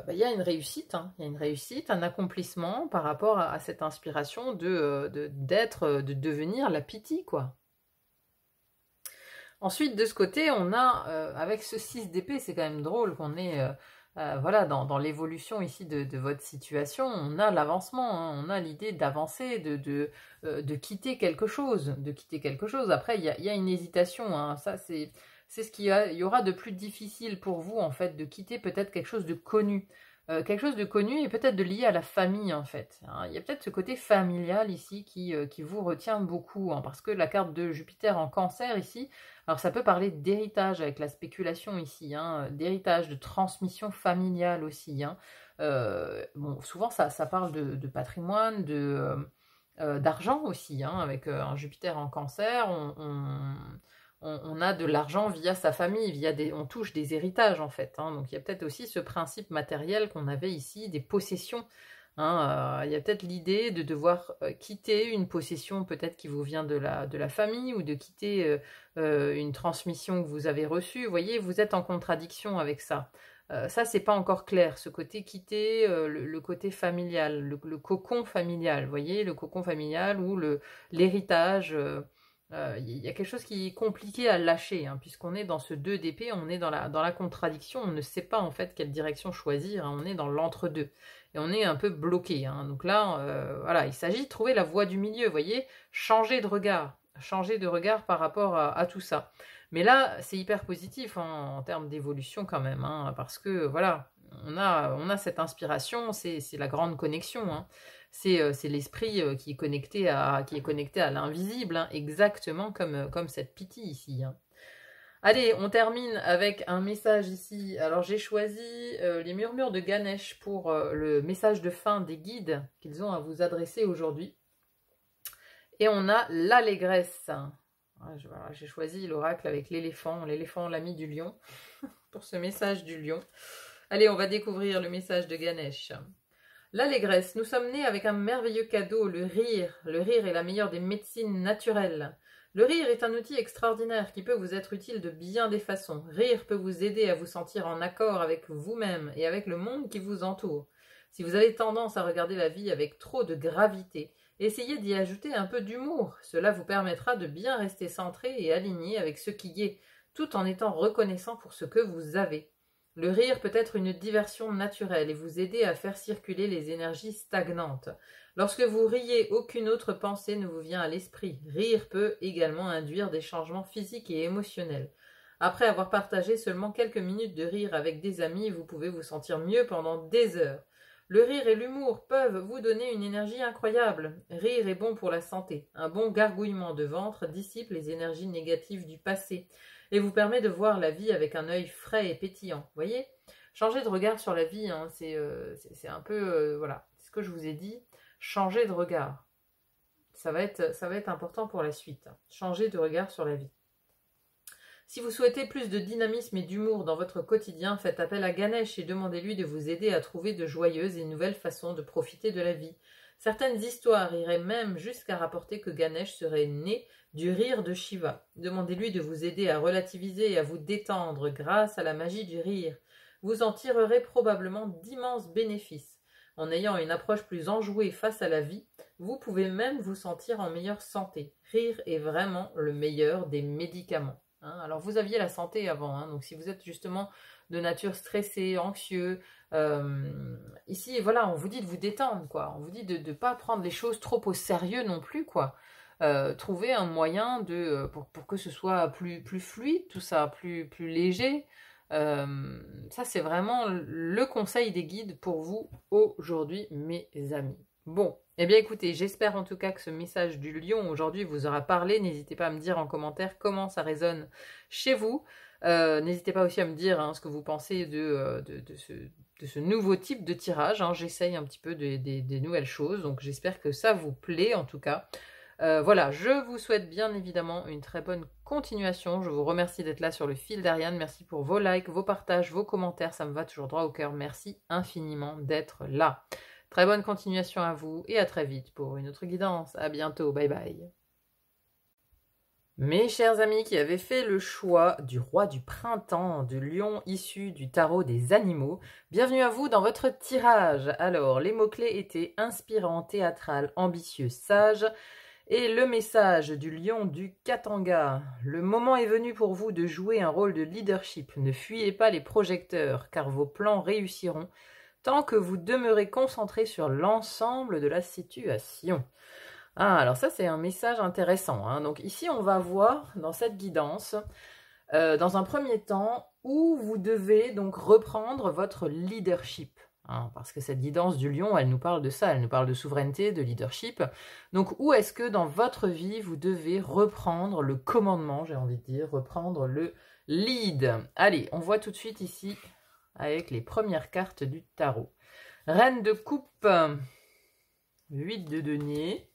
il y a une réussite, hein, il y a une réussite, un accomplissement par rapport à cette inspiration de devenir la Pythie, quoi. Ensuite, de ce côté, on a, avec ce 6 d'épée, c'est quand même drôle qu'on ait, voilà, dans l'évolution ici de votre situation, on a l'avancement, hein, on a l'idée d'avancer, de quitter quelque chose, Après, il y a une hésitation, hein, ça c'est ce qu'il y aura de plus difficile pour vous, en fait, de quitter peut-être quelque chose de connu. Quelque chose de connu et peut-être de lié à la famille, en fait. Hein. Il y a peut-être ce côté familial ici qui vous retient beaucoup, hein, parce que la carte de Jupiter en Cancer ici, alors ça peut parler d'héritage avec la spéculation ici, hein, d'héritage, de transmission familiale aussi. Hein. Bon, souvent ça parle de patrimoine, d'argent aussi, hein, avec un Jupiter en Cancer, on a de l'argent via sa famille, on touche des héritages en fait. Hein. Donc il y a peut-être aussi ce principe matériel qu'on avait ici, des possessions. Hein. Il y a peut-être l'idée de devoir quitter une possession peut-être qui vous vient de la famille, ou de quitter une transmission que vous avez reçue. Vous voyez, vous êtes en contradiction avec ça. Ça, c'est pas encore clair, ce côté quitter le côté familial, le cocon familial, vous voyez, le cocon familial ou l'héritage. Il y a quelque chose qui est compliqué à lâcher, hein, puisqu'on est dans ce 2 d'épée, on est dans la contradiction, on ne sait pas en fait quelle direction choisir, hein, on est dans l'entre-deux, et on est un peu bloqué. Hein. Donc là, voilà, il s'agit de trouver la voie du milieu, vous voyez, changer de regard par rapport à tout ça. Mais là, c'est hyper positif, hein, en termes d'évolution quand même, hein, parce que voilà, on a cette inspiration, c'est la grande connexion, hein. C'est l'esprit qui est connecté à l'invisible, hein, exactement comme cette Pythie ici. Hein. Allez, on termine avec un message ici. Alors j'ai choisi les murmures de Ganesh pour le message de fin des guides qu'ils ont à vous adresser aujourd'hui. Et on a l'allégresse. Voilà, j'ai choisi l'oracle avec l'éléphant l'ami du lion, pour ce message du lion. Allez, on va découvrir le message de Ganesh. L'allégresse, nous sommes nés avec un merveilleux cadeau, le rire. Le rire est la meilleure des médecines naturelles. Le rire est un outil extraordinaire qui peut vous être utile de bien des façons. Rire peut vous aider à vous sentir en accord avec vous-même et avec le monde qui vous entoure. Si vous avez tendance à regarder la vie avec trop de gravité, essayez d'y ajouter un peu d'humour. Cela vous permettra de bien rester centré et aligné avec ce qui est, tout en étant reconnaissant pour ce que vous avez. Le rire peut être une diversion naturelle et vous aider à faire circuler les énergies stagnantes. Lorsque vous riez, aucune autre pensée ne vous vient à l'esprit. Rire peut également induire des changements physiques et émotionnels. Après avoir partagé seulement quelques minutes de rire avec des amis, vous pouvez vous sentir mieux pendant des heures. Le rire et l'humour peuvent vous donner une énergie incroyable. Rire est bon pour la santé. Un bon gargouillement de ventre dissipe les énergies négatives du passé et vous permet de voir la vie avec un œil frais et pétillant. Voyez, changer de regard sur la vie, hein, c'est un peu, voilà, c'est ce que je vous ai dit, changer de regard. Ça va être important pour la suite, hein. Changer de regard sur la vie. Si vous souhaitez plus de dynamisme et d'humour dans votre quotidien, faites appel à Ganesh et demandez-lui de vous aider à trouver de joyeuses et nouvelles façons de profiter de la vie. Certaines histoires iraient même jusqu'à rapporter que Ganesh serait né du rire de Shiva. Demandez-lui de vous aider à relativiser et à vous détendre grâce à la magie du rire. Vous en tirerez probablement d'immenses bénéfices. En ayant une approche plus enjouée face à la vie, vous pouvez même vous sentir en meilleure santé. Rire est vraiment le meilleur des médicaments. Alors vous aviez la santé avant, hein, donc si vous êtes justement de nature stressée, anxieux, ici voilà, on vous dit de vous détendre, quoi. On vous dit de ne pas prendre les choses trop au sérieux non plus, quoi. Trouver un moyen pour que ce soit plus fluide, tout ça, plus léger. Ça c'est vraiment le conseil des guides pour vous aujourd'hui, mes amis. Bon, eh bien écoutez, j'espère en tout cas que ce message du lion aujourd'hui vous aura parlé. N'hésitez pas à me dire en commentaire comment ça résonne chez vous. N'hésitez pas aussi à me dire ce que vous pensez de ce nouveau type de tirage. J'essaye un petit peu des nouvelles choses, donc j'espère que ça vous plaît en tout cas. Voilà, je vous souhaite bien évidemment une très bonne continuation. Je vous remercie d'être là sur le fil d'Ariane. Merci pour vos likes, vos partages, vos commentaires. Ça me va toujours droit au cœur. Merci infiniment d'être là. Très bonne continuation à vous et à très vite pour une autre guidance. À bientôt, bye bye. Mes chers amis qui avaient fait le choix du roi du printemps, du lion issu du tarot des animaux, bienvenue à vous dans votre tirage. Alors, les mots-clés étaient inspirant, théâtral, ambitieux, sage, et le message du lion du Katanga. Le moment est venu pour vous de jouer un rôle de leadership. Ne fuyez pas les projecteurs, car vos plans réussiront tant que vous demeurez concentré sur l'ensemble de la situation. Alors ça, c'est un message intéressant. Donc ici, on va voir dans cette guidance, dans un premier temps, où vous devez donc reprendre votre leadership. Parce que cette guidance du lion, elle nous parle de ça, elle nous parle de souveraineté, de leadership. Donc où est-ce que dans votre vie, vous devez reprendre le commandement, j'ai envie de dire, reprendre le lead. Allez, on voit tout de suite ici, avec les premières cartes du tarot. Reine de coupe, 8 de denier,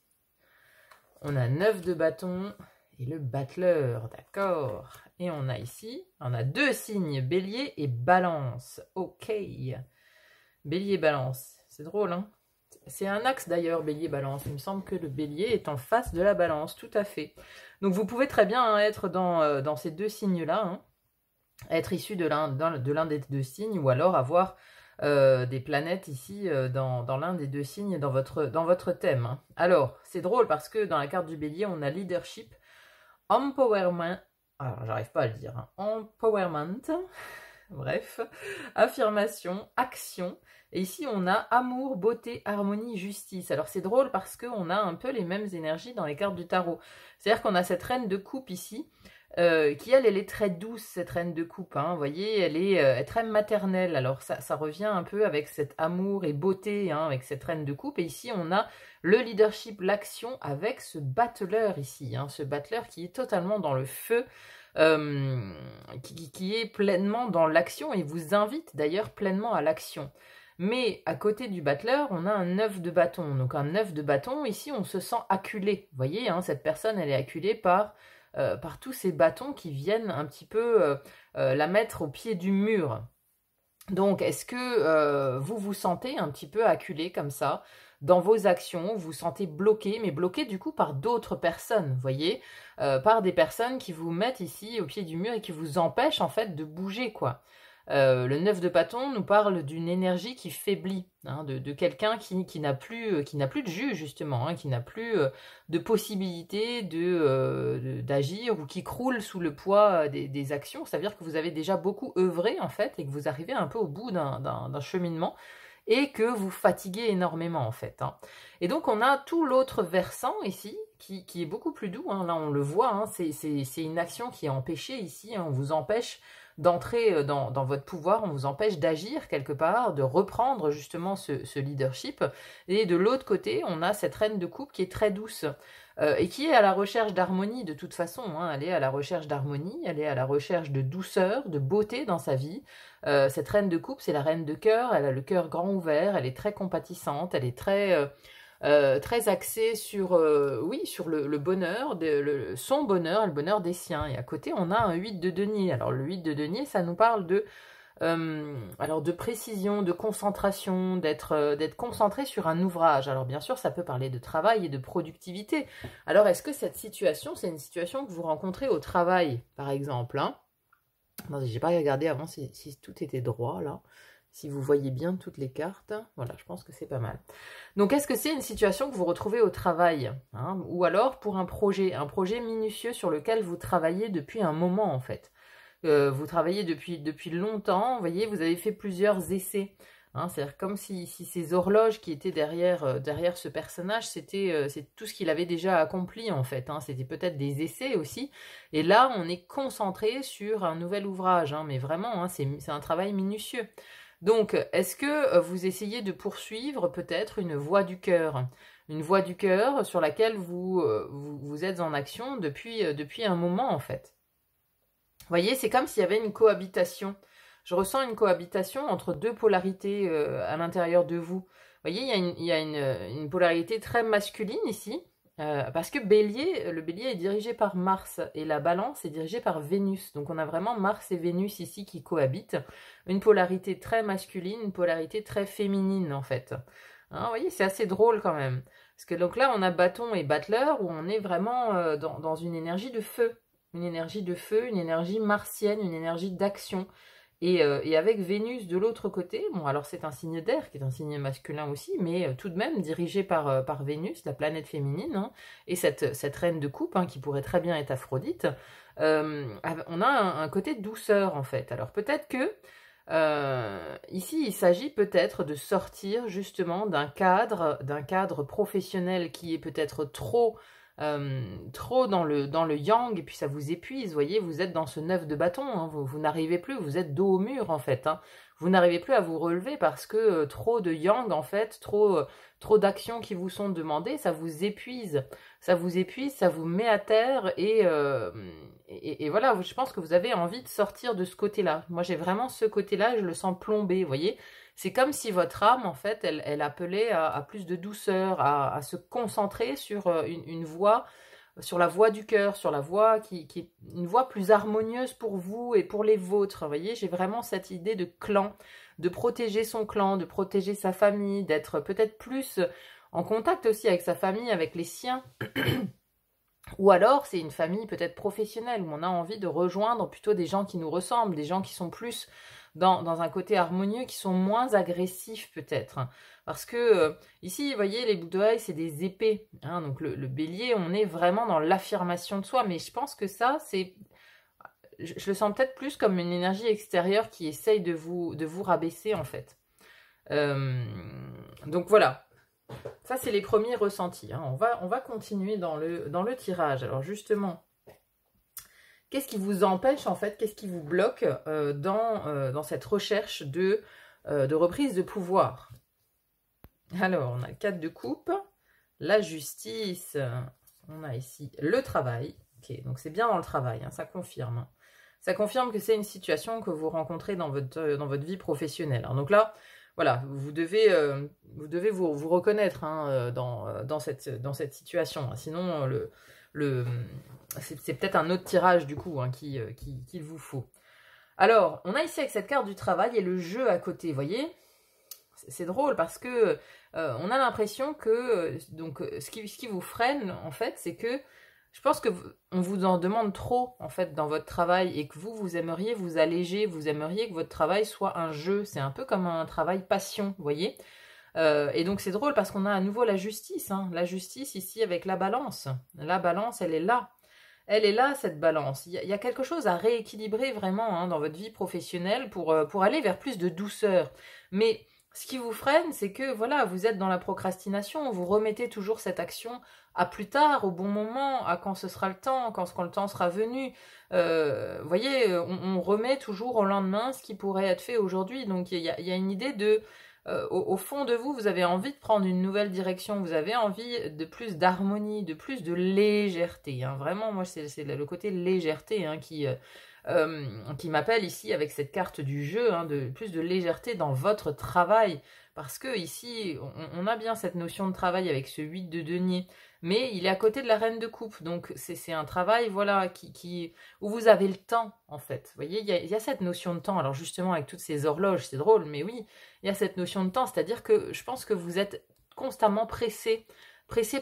on a 9 de bâton et le battleur, d'accord. Et on a ici, on a 2 signes, bélier et balance. Ok, bélier, balance, c'est drôle, hein. C'est un axe d'ailleurs, bélier, balance. Il me semble que le bélier est en face de la balance, tout à fait. Donc vous pouvez très bien être dans ces 2 signes-là, être issu de l'un des 2 signes, ou alors avoir des planètes ici dans l'un des 2 signes dans votre thème. Alors, c'est drôle parce que dans la carte du bélier, on a leadership, empowerment, alors j'arrive pas à le dire, empowerment, bref, affirmation, action, et ici on a amour, beauté, harmonie, justice. Alors c'est drôle parce qu'on a un peu les mêmes énergies dans les cartes du tarot. C'est-à-dire qu'on a cette reine de coupe ici, qui elle est très douce, cette reine de coupe, vous voyez, elle est très maternelle. Alors ça revient un peu avec cet amour et beauté, avec cette reine de coupe. Et ici on a le leadership, l'action, avec ce battleur ici, ce battleur qui est totalement dans le feu, qui est pleinement dans l'action et vous invite d'ailleurs pleinement à l'action. Mais à côté du battleur, on a un 9 de bâton. Donc un 9 de bâton, ici, on se sent acculé. Vous voyez, hein, cette personne, elle est acculée par tous ces bâtons qui viennent un petit peu la mettre au pied du mur. Donc, est-ce que vous vous sentez un petit peu acculé comme ça dans vos actions, vous vous sentez bloqué, mais bloqué du coup par d'autres personnes, vous voyez, par des personnes qui vous mettent ici au pied du mur et qui vous empêchent en fait de bouger, quoi. Le 9 de bâton nous parle d'une énergie qui faiblit, hein, de quelqu'un qui n'a plus de jus justement, hein, qui n'a plus de possibilité d'agir ou qui croule sous le poids des actions. C'est-à-dire que vous avez déjà beaucoup œuvré en fait et que vous arrivez un peu au bout d'un cheminement et que vous fatiguez énormément en fait. Hein. Et donc on a tout l'autre versant ici qui est beaucoup plus doux. Hein. Là on le voit, hein, c'est une action qui est empêchée ici. Hein. On vous empêche d'entrer dans votre pouvoir, on vous empêche d'agir quelque part, de reprendre justement ce leadership. Et de l'autre côté, on a cette reine de coupe qui est très douce et qui est à la recherche d'harmonie de toute façon. Hein. Elle est à la recherche d'harmonie, elle est à la recherche de douceur, de beauté dans sa vie. Cette reine de coupe, c'est la reine de cœur, elle a le cœur grand ouvert, elle est très compatissante, elle est très axée sur, oui, sur le bonheur, son bonheur et le bonheur des siens. Et à côté, on a un 8 de denier. Alors le 8 de denier, ça nous parle de précision, de concentration, d'être concentré sur un ouvrage. Alors bien sûr, ça peut parler de travail et de productivité. Alors est-ce que cette situation, c'est une situation que vous rencontrez au travail, par exemple, hein? J'ai pas regardé avant si tout était droit, là. Si vous voyez bien toutes les cartes, voilà, je pense que c'est pas mal. Donc, est-ce que c'est une situation que vous retrouvez au travail, hein, ou alors pour un projet minutieux sur lequel vous travaillez depuis un moment, en fait. Vous travaillez depuis longtemps, vous voyez, vous avez fait plusieurs essais. Hein, c'est-à-dire comme si ces horloges qui étaient derrière ce personnage, c'est tout ce qu'il avait déjà accompli en fait. Hein, c'était peut-être des essais aussi. Et là, on est concentré sur un nouvel ouvrage. Hein, mais vraiment, hein, c'est un travail minutieux. Donc, est-ce que vous essayez de poursuivre peut-être une voie du cœur? Une voie du cœur sur laquelle vous êtes en action depuis un moment en fait. Vous voyez, c'est comme s'il y avait une cohabitation. Je ressens une cohabitation entre deux polarités à l'intérieur de vous. Vous voyez, il y a une polarité très masculine ici, parce que le bélier est dirigé par Mars et la balance est dirigée par Vénus. Donc on a vraiment Mars et Vénus ici qui cohabitent. Une polarité très masculine, une polarité très féminine en fait. Hein, vous voyez, c'est assez drôle quand même. Parce que donc là, on a bâton et battleur où on est vraiment dans une énergie de feu. Une énergie de feu, une énergie martienne, une énergie d'action. Et avec Vénus de l'autre côté, bon alors c'est un signe d'air qui est un signe masculin aussi, mais tout de même dirigé par Vénus, la planète féminine, hein, et cette reine de coupe hein, qui pourrait très bien être Aphrodite, on a un côté de douceur en fait. Alors peut-être que ici il s'agit peut-être de sortir justement d'un cadre professionnel qui est peut-être trop dans le yang, et puis ça vous épuise, vous voyez, vous êtes dans ce 9 de bâton, hein, vous n'arrivez plus, vous êtes dos au mur en fait, hein, vous n'arrivez plus à vous relever parce que trop de yang en fait, trop d'actions qui vous sont demandées, ça vous épuise, ça vous met à terre et voilà, je pense que vous avez envie de sortir de ce côté-là. Moi j'ai vraiment ce côté-là, je le sens plombé, vous voyez. C'est comme si votre âme, en fait, elle appelait à plus de douceur, à se concentrer sur une voie, sur la voie du cœur, sur la voie qui est une voie plus harmonieuse pour vous et pour les vôtres. Vous voyez, j'ai vraiment cette idée de clan, de protéger son clan, de protéger sa famille, d'être peut-être plus en contact aussi avec sa famille, avec les siens. Ou alors, c'est une famille peut-être professionnelle, où on a envie de rejoindre plutôt des gens qui nous ressemblent, des gens qui sont plus dans un côté harmonieux, qui sont moins agressifs peut-être. Parce que ici, vous voyez, les boucles d'oreilles, c'est des épées. Hein, donc le bélier, on est vraiment dans l'affirmation de soi. Mais je pense que ça, c'est... Je le sens peut-être plus comme une énergie extérieure qui essaye de vous rabaisser en fait. Donc voilà. Ça, c'est les premiers ressentis. Hein. On va continuer dans le tirage. Alors justement, qu'est-ce qui vous empêche en fait, qu'est-ce qui vous bloque dans cette recherche de reprise de pouvoir? Alors, on a le 4 de coupe, la justice, on a ici le travail. Ok, donc c'est bien dans le travail, hein, ça confirme. Ça confirme que c'est une situation que vous rencontrez dans votre vie professionnelle. Alors, donc là, voilà, vous devez vous reconnaître hein, dans cette situation. Sinon, c'est peut-être un autre tirage du coup hein, qu'il vous faut. Alors, on a ici avec cette carte du travail et le jeu à côté, vous voyez? C'est drôle parce que on a l'impression que ce qui vous freine, en fait, c'est que je pense que on vous en demande trop, en fait, dans votre travail et que vous aimeriez vous alléger, vous aimeriez que votre travail soit un jeu. C'est un peu comme un travail passion, vous voyez? Et donc, c'est drôle parce qu'on a à nouveau la justice, hein. La justice ici avec la balance. La balance, elle est là. Elle est là, cette balance. Il y a quelque chose à rééquilibrer vraiment hein, dans votre vie professionnelle pour aller vers plus de douceur. Mais ce qui vous freine, c'est que voilà, vous êtes dans la procrastination, vous remettez toujours cette action à plus tard, au bon moment, à quand ce sera le temps, quand le temps sera venu. Vous voyez, on remet toujours au lendemain ce qui pourrait être fait aujourd'hui. Donc il y a une idée de... au fond de vous, vous avez envie de prendre une nouvelle direction, vous avez envie de plus d'harmonie, de plus de légèreté. Hein. Vraiment, moi, c'est le côté légèreté hein, qui m'appelle ici avec cette carte du jeu, hein, de plus de légèreté dans votre travail. Parce que ici, on a bien cette notion de travail avec ce 8 de denier, mais il est à côté de la reine de coupe. Donc, c'est un travail, voilà, où vous avez le temps, en fait. Vous voyez, il y a cette notion de temps. Alors, justement, avec toutes ces horloges, c'est drôle, mais oui, il y a cette notion de temps. C'est-à-dire que je pense que vous êtes constamment pressé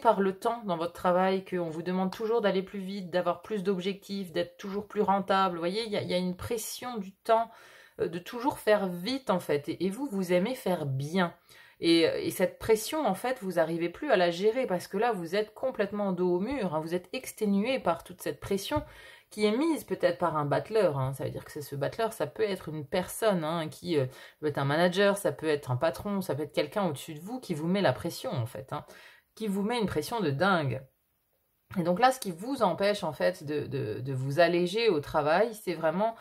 par le temps dans votre travail, qu'on vous demande toujours d'aller plus vite, d'avoir plus d'objectifs, d'être toujours plus rentable. Vous voyez, il y a une pression du temps, de toujours faire vite, en fait. Et vous aimez faire bien. Et cette pression, en fait, vous n'arrivez plus à la gérer parce que là, vous êtes complètement dos au mur. Hein, vous êtes exténué par toute cette pression qui est mise peut-être par un battleur. Hein, ça veut dire que ce battleur, ça peut être une personne hein, qui peut être un manager, ça peut être un patron, ça peut être quelqu'un au-dessus de vous qui vous met la pression, en fait. Hein, qui vous met une pression de dingue. Et donc là, ce qui vous empêche, en fait, de vous alléger au travail, c'est vraiment...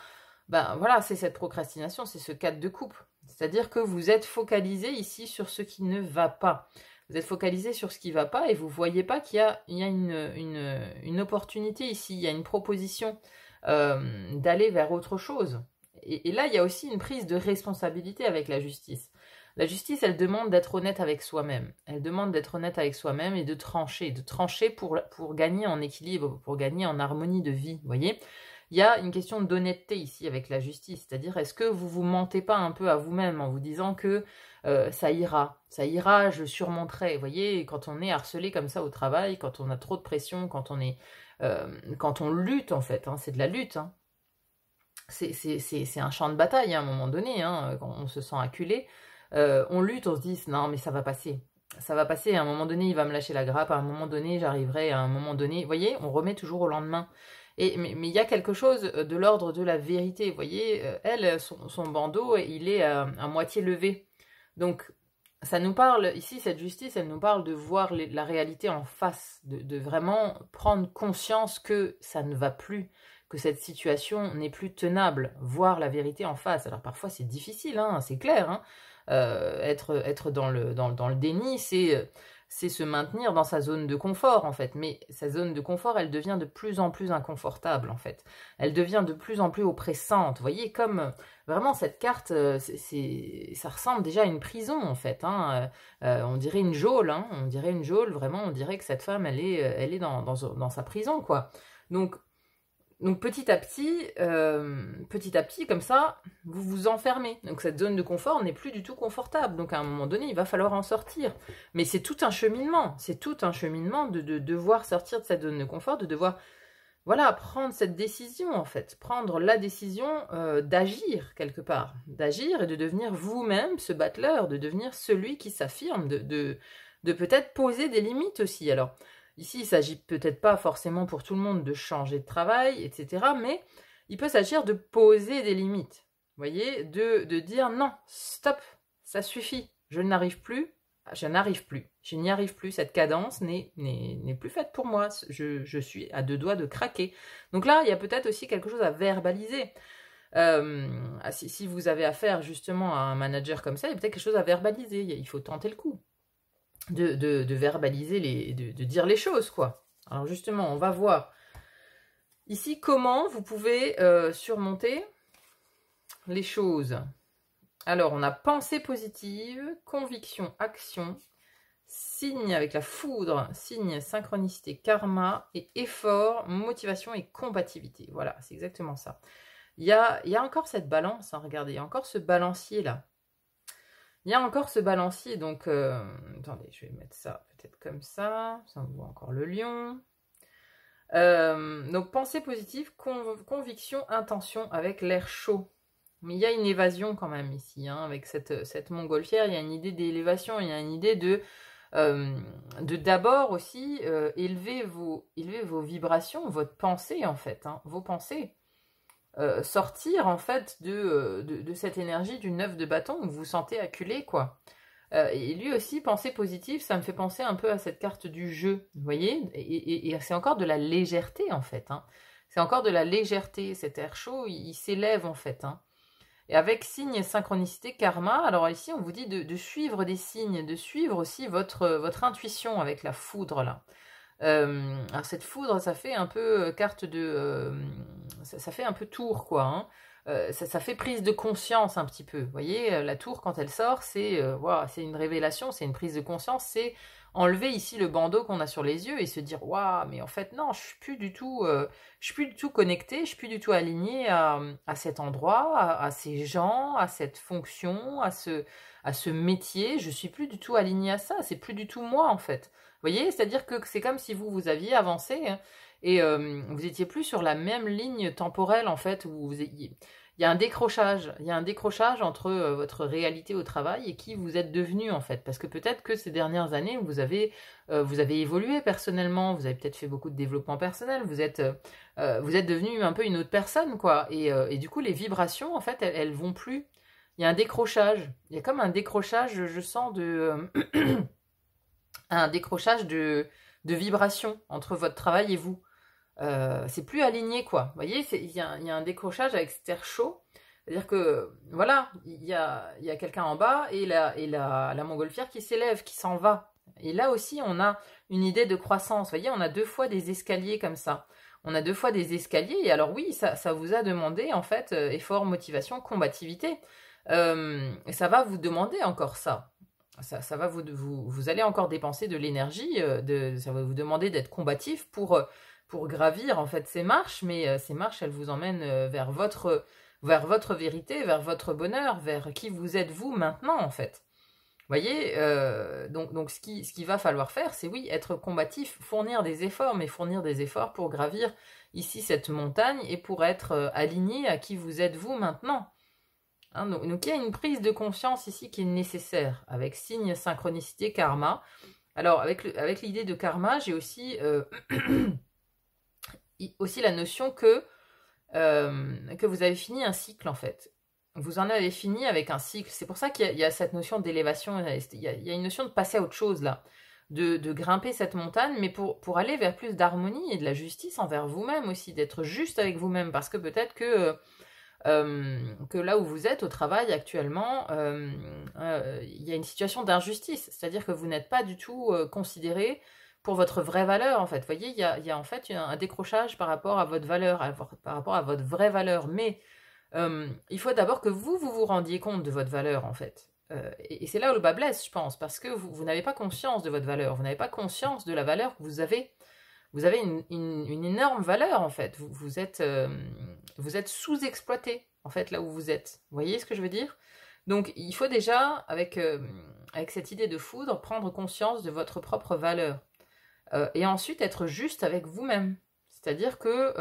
Ben voilà, c'est cette procrastination, c'est ce 4 de coupe. C'est-à-dire que vous êtes focalisé ici sur ce qui ne va pas. Vous êtes focalisé sur ce qui ne va pas et vous ne voyez pas qu'il y a une opportunité ici, il y a une proposition d'aller vers autre chose. Et là, il y a aussi une prise de responsabilité avec la justice. La justice, elle demande d'être honnête avec soi-même. Elle demande d'être honnête avec soi-même et de trancher pour gagner en équilibre, pour gagner en harmonie de vie, vous voyez ? Il y a une question d'honnêteté ici avec la justice, c'est-à-dire est-ce que vous vous mentez pas un peu à vous-même en vous disant que ça ira, je surmonterai. Vous voyez, quand on est harcelé comme ça au travail, quand on a trop de pression, quand on lutte en fait, hein, c'est de la lutte. Hein. C'est un champ de bataille hein, à un moment donné, hein, quand on se sent acculé. On lutte, on se dit non mais ça va passer. Ça va passer, à un moment donné il va me lâcher la grappe, à un moment donné j'arriverai, à un moment donné, vous voyez, on remet toujours au lendemain. Mais il y a quelque chose de l'ordre de la vérité, vous voyez, elle, son bandeau, il est à moitié levé. Donc, ça nous parle, ici, cette justice, elle nous parle de voir la réalité en face, de vraiment prendre conscience que ça ne va plus, que cette situation n'est plus tenable, voir la vérité en face. Alors, parfois, c'est difficile, hein, c'est clair, hein. Être dans le déni, c'est se maintenir dans sa zone de confort, en fait. Mais sa zone de confort, elle devient de plus en plus inconfortable, en fait. Elle devient de plus en plus oppressante. Vous voyez, comme vraiment cette carte, ça ressemble déjà à une prison, en fait. Hein. On dirait une geôle, hein. On dirait une geôle, vraiment, on dirait que cette femme, elle est dans sa prison, quoi. Donc petit à petit, comme ça, vous vous enfermez. Donc cette zone de confort n'est plus du tout confortable. Donc à un moment donné, il va falloir en sortir. Mais c'est tout un cheminement. C'est tout un cheminement de devoir sortir de cette zone de confort, de devoir, voilà, prendre cette décision en fait. Prendre la décision d'agir quelque part. D'agir et de devenir vous-même ce battleur, de devenir celui qui s'affirme, de peut-être poser des limites aussi. Alors, ici, il ne s'agit peut-être pas forcément pour tout le monde de changer de travail, etc. Mais il peut s'agir de poser des limites. Vous voyez, de dire non, stop, ça suffit, je n'arrive plus, je n'y arrive plus, cette cadence n'est plus faite pour moi, je suis à 2 doigts de craquer. Donc là, il y a peut-être aussi quelque chose à verbaliser. Si vous avez affaire justement à un manager comme ça, il y a peut-être quelque chose à verbaliser, il faut tenter le coup. De verbaliser, de dire les choses, quoi. Alors justement, on va voir ici comment vous pouvez surmonter les choses. Alors, on a pensée positive, conviction, action, signe avec la foudre, signe, synchronicité, karma, et effort, motivation et combativité. Voilà, c'est exactement ça. Il y a encore cette balance, hein, regardez, il y a encore ce balancier là. Il y a encore ce balancier, donc... attendez, je vais mettre ça peut-être comme ça on voit encore le lion. Donc, pensée positive, conviction, intention avec l'air chaud. Mais il y a une évasion quand même ici, hein, avec cette montgolfière, il y a une idée d'élévation, il y a une idée de d'abord aussi élever vos vibrations, votre pensée en fait, hein, vos pensées. Sortir en fait de cette énergie du 9 de bâton où vous vous sentez acculé, quoi. Et lui aussi, pensée positive, ça me fait penser un peu à cette carte du jeu, vous voyez, et c'est encore de la légèreté en fait, hein. C'est encore de la légèreté, cet air chaud, il s'élève en fait, hein. Et avec signe, synchronicité, karma, alors ici on vous dit de suivre des signes, de suivre aussi votre intuition avec la foudre là. Alors cette foudre, ça fait un peu carte de... ça fait un peu tour quoi, hein. Ça fait prise de conscience un petit peu. Vous voyez, la tour quand elle sort, c'est wow, c'est une révélation, c'est une prise de conscience, c'est enlever ici le bandeau qu'on a sur les yeux et se dire waouh, mais en fait non, je suis plus du tout connecté, je suis plus du tout aligné à cet endroit, à ces gens, à cette fonction, à ce métier, je suis plus du tout aligné à ça, c'est plus du tout moi en fait. Vous voyez, c'est-à-dire que c'est comme si vous aviez avancé, hein, et vous étiez plus sur la même ligne temporelle en fait, où il y a un décrochage, entre votre réalité au travail et qui vous êtes devenu en fait, parce que peut-être que ces dernières années vous avez évolué personnellement, vous avez peut-être fait beaucoup de développement personnel, vous êtes devenu un peu une autre personne quoi, et du coup les vibrations en fait elles vont plus, il y a un décrochage, il y a comme un décrochage, je sens un décrochage de vibration entre votre travail et vous. C'est plus aligné, quoi. Vous voyez, il y a un décrochage avec cet air chaud. C'est-à-dire que, voilà, il y a quelqu'un en bas et la montgolfière qui s'élève, qui s'en va. Et là aussi, on a une idée de croissance. Vous voyez, on a deux fois des escaliers comme ça. On a deux fois des escaliers. Et alors oui, ça vous a demandé, en fait, effort, motivation, combativité. Et ça va vous demander encore ça. Ça va vous allez encore dépenser de l'énergie, ça va vous demander d'être combatif pour gravir en fait ces marches, mais ces marches elles vous emmènent vers votre vérité, vers votre bonheur, vers qui vous êtes vous maintenant en fait. Vous voyez, donc ce qui va falloir faire, c'est oui, être combatif, fournir des efforts, mais fournir des efforts pour gravir ici cette montagne et pour être aligné à qui vous êtes vous maintenant. Hein, donc il y a une prise de conscience ici qui est nécessaire, avec signe, synchronicité, karma. Alors avec l'idée de karma, j'ai aussi, aussi la notion que vous avez fini un cycle en fait. Vous en avez fini avec un cycle. C'est pour ça qu'il y a cette notion d'élévation, il y a une notion de passer à autre chose là, de grimper cette montagne, mais pour aller vers plus d'harmonie et de la justice envers vous-même aussi, d'être juste avec vous-même, parce que peut-être que là où vous êtes au travail actuellement, il y a une situation d'injustice, c'est-à-dire que vous n'êtes pas du tout considéré pour votre vraie valeur en fait. Vous voyez, il y a en fait un décrochage par rapport à votre valeur, par rapport à votre vraie valeur, mais il faut d'abord que vous rendiez compte de votre valeur en fait. Et c'est là où le bas blesse, je pense, parce que vous n'avez pas conscience de votre valeur, vous n'avez pas conscience de la valeur que vous avez. Vous avez une énorme valeur en fait. Vous êtes sous-exploité en fait là où vous êtes. Vous voyez ce que je veux dire? Donc il faut déjà, avec cette idée de foudre, prendre conscience de votre propre valeur. Et ensuite être juste avec vous-même. C'est-à-dire que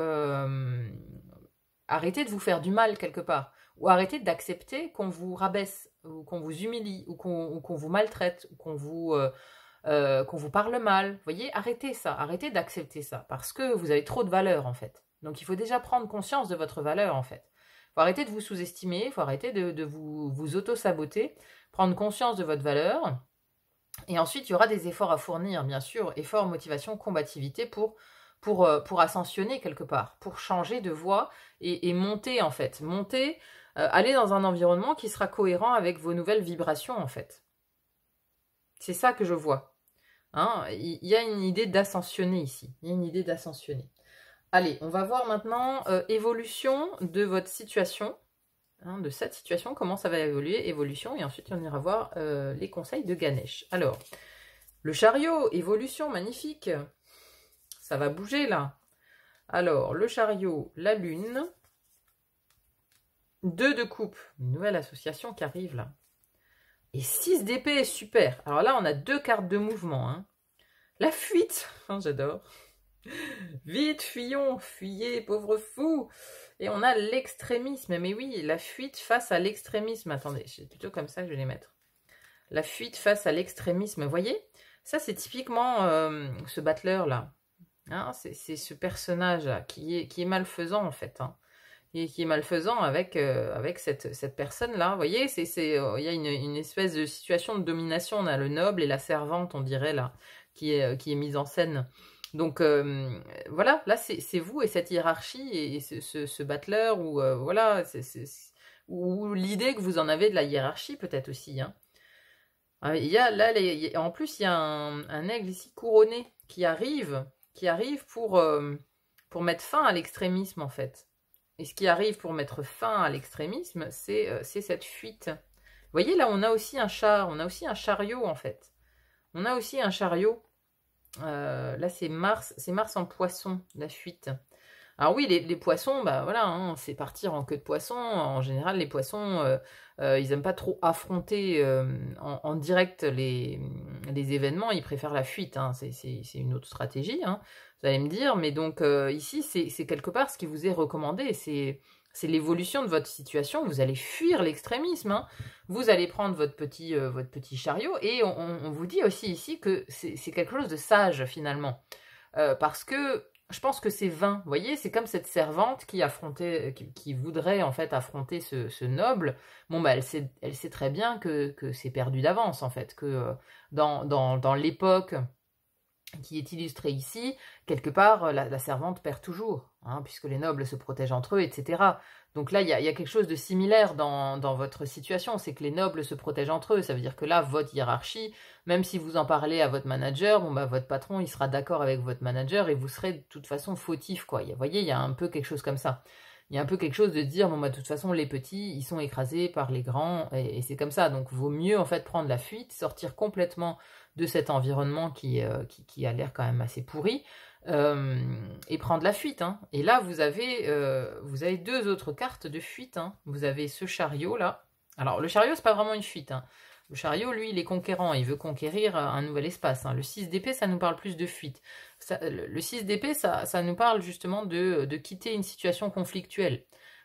arrêtez de vous faire du mal quelque part. Ou arrêtez d'accepter qu'on vous rabaisse, ou qu'on vous humilie, ou qu'on vous maltraite, ou qu'on vous parle mal. Vous voyez, arrêtez ça, arrêtez d'accepter ça, parce que vous avez trop de valeur en fait. Donc il faut déjà prendre conscience de votre valeur en fait. Il faut arrêter de vous sous-estimer, il faut arrêter de vous auto-saboter, prendre conscience de votre valeur. Et ensuite, il y aura des efforts à fournir, bien sûr, efforts, motivation, combativité pour ascensionner quelque part, pour changer de voie et monter en fait. Monter, aller dans un environnement qui sera cohérent avec vos nouvelles vibrations en fait. C'est ça que je vois. Hein, il y a une idée d'ascensionner ici. Il y a une idée d'ascensionner. Allez, on va voir maintenant évolution de votre situation. hein, de cette situation, comment ça va évoluer, évolution, et ensuite on ira voir les conseils de Ganesh. Alors, le chariot, évolution, magnifique. Ça va bouger là. Alors, le chariot, la lune, 2 de coupe, une nouvelle association qui arrive là. Et 6 d'épée, super. Alors là, on a 2 cartes de mouvement. Hein. La fuite, oh, j'adore. Vite, fuyons, fuyez, pauvre fou. Et on a l'extrémisme. Mais oui, la fuite face à l'extrémisme. Attendez, c'est plutôt comme ça que je vais les mettre. La fuite face à l'extrémisme. Vous voyez? Ça, c'est typiquement ce battleur-là. Hein, c'est ce personnage-là qui est malfaisant, en fait. Hein. Et qui est malfaisant avec cette personne-là. Vous voyez, il y a une espèce de situation de domination. On a le noble et la servante, on dirait, là, qui est mise en scène. Donc, voilà, là, c'est vous et cette hiérarchie et ce battleur, ou voilà, ou l'idée que vous en avez de la hiérarchie, peut-être aussi. Hein. Il y a, là, en plus, il y a un aigle ici couronné qui arrive pour mettre fin à l'extrémisme, en fait. Et ce qui arrive pour mettre fin à l'extrémisme, c'est cette fuite. Vous voyez, là, on a aussi un char, on a aussi un chariot, en fait. On a aussi un chariot. Là, c'est Mars en poisson, la fuite. Alors oui, les poissons, bah voilà, hein, c'est partir en queue de poisson. En général, les poissons, ils n'aiment pas trop affronter en direct les événements, ils préfèrent la fuite. Hein, c'est une autre stratégie, hein, vous allez me dire. Mais donc ici, c'est quelque part ce qui vous est recommandé, c'est l'évolution de votre situation. Vous allez fuir l'extrémisme. Hein. Vous allez prendre votre petit chariot. Et on vous dit aussi ici que c'est quelque chose de sage, finalement. Parce que je pense que c'est vain. Vous voyez, c'est comme cette servante qui voudrait en fait affronter ce noble. Bon, bah, elle sait très bien que c'est perdu d'avance, en fait. Que dans l'époque qui est illustrée ici, quelque part, la servante perd toujours, hein, puisque les nobles se protègent entre eux, etc. Donc là, il y a quelque chose de similaire dans votre situation, c'est que les nobles se protègent entre eux. Ça veut dire que là, votre hiérarchie, même si vous en parlez à votre manager, bon, bah, votre patron, il sera d'accord avec votre manager et vous serez de toute façon fautif, quoi. Vous voyez, il y a un peu quelque chose comme ça. Il y a un peu quelque chose de dire, bon, bah, de toute façon, les petits, ils sont écrasés par les grands, et c'est comme ça. Donc, vaut mieux, en fait, prendre la fuite, sortir complètement de cet environnement qui a l'air quand même assez pourri, et prendre la fuite. Hein. Et là, vous avez 2 autres cartes de fuite. Hein. Vous avez ce chariot-là. Alors, le chariot, c'est pas vraiment une fuite. Hein. Le chariot, lui, il est conquérant. Il veut conquérir un nouvel espace. Hein. Le 6 d'épée, ça nous parle plus de fuite. Le 6 d'épée, ça nous parle justement de quitter une situation conflictuelle,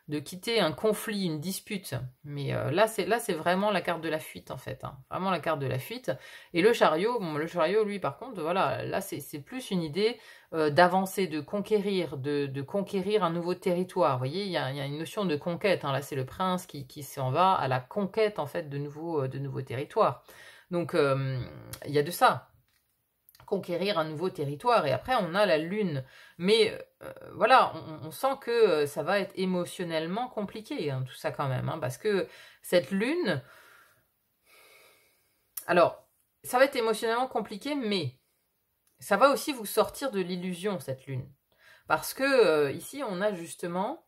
de quitter un conflit, une dispute. Mais là, c'est vraiment la carte de la fuite, en fait. Hein. Vraiment la carte de la fuite. Et le chariot, lui, par contre, voilà, là, c'est plus une idée d'avancer, de conquérir, de conquérir un nouveau territoire. Vous voyez, il y a une notion de conquête. Hein. Là, c'est le prince qui s'en va à la conquête, en fait, de nouveaux territoires. Donc, il y a de ça. Conquérir un nouveau territoire, et après on a la lune, mais voilà, on sent que ça va être émotionnellement compliqué, hein, tout ça quand même, hein, parce que cette lune, alors ça va être émotionnellement compliqué, mais ça va aussi vous sortir de l'illusion, cette lune, parce que ici on a justement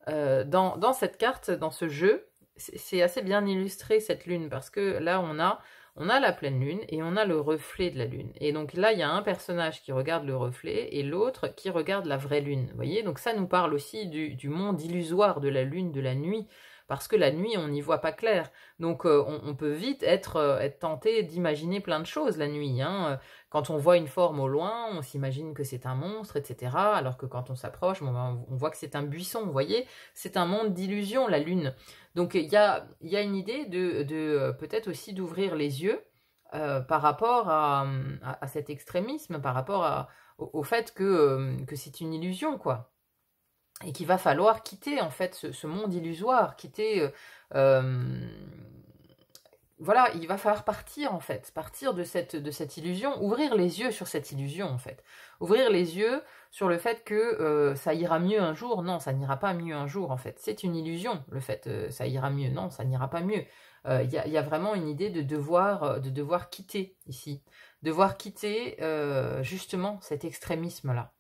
dans cette carte, dans ce jeu, c'est assez bien illustré cette lune, parce que là on a la pleine lune et on a le reflet de la lune. Et donc là, il y a un personnage qui regarde le reflet et l'autre qui regarde la vraie lune. Vous voyez, donc ça nous parle aussi du monde illusoire de la lune, de la nuit, parce que la nuit, on n'y voit pas clair. Donc on peut vite être tenté d'imaginer plein de choses la nuit. Hein. Quand on voit une forme au loin, on s'imagine que c'est un monstre, etc. Alors que quand on s'approche, on voit que c'est un buisson. Vous voyez, c'est un monde d'illusion, la lune. Donc il y a une idée de peut-être aussi d'ouvrir les yeux par rapport à cet extrémisme, par rapport au fait que c'est une illusion, quoi. Et qu'il va falloir quitter, en fait, ce monde illusoire, quitter... voilà, il va falloir partir, en fait, partir de cette illusion, ouvrir les yeux sur cette illusion, en fait. Ouvrir les yeux sur le fait que ça ira mieux un jour. Non, ça n'ira pas mieux un jour, en fait. C'est une illusion, le fait ça ira mieux. Non, ça n'ira pas mieux. Il y a vraiment une idée de devoir quitter, ici. Devoir quitter, justement, cet extrémisme-là.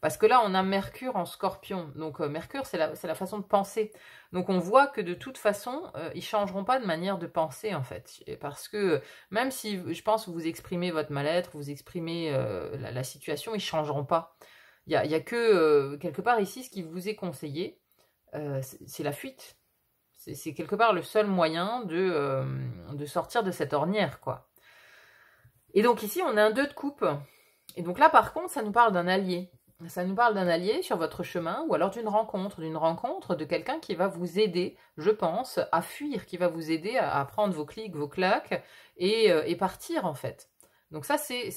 Parce que là, on a Mercure en Scorpion. Donc, Mercure, c'est la façon de penser. Donc, on voit que de toute façon, ils ne changeront pas de manière de penser, en fait. Parce que même si, je pense, vous exprimez votre mal-être, vous exprimez la situation, ils ne changeront pas. Il y a que, quelque part ici, ce qui vous est conseillé, c'est la fuite. C'est quelque part le seul moyen de sortir de cette ornière, quoi. Et donc ici, on a un 2 de coupe. Et donc là, par contre, ça nous parle d'un allié. Ça nous parle d'un allié sur votre chemin, ou alors d'une rencontre de quelqu'un qui va vous aider, je pense, à fuir, qui va vous aider à prendre vos clics, vos claques, et partir, en fait. Donc ça, c'est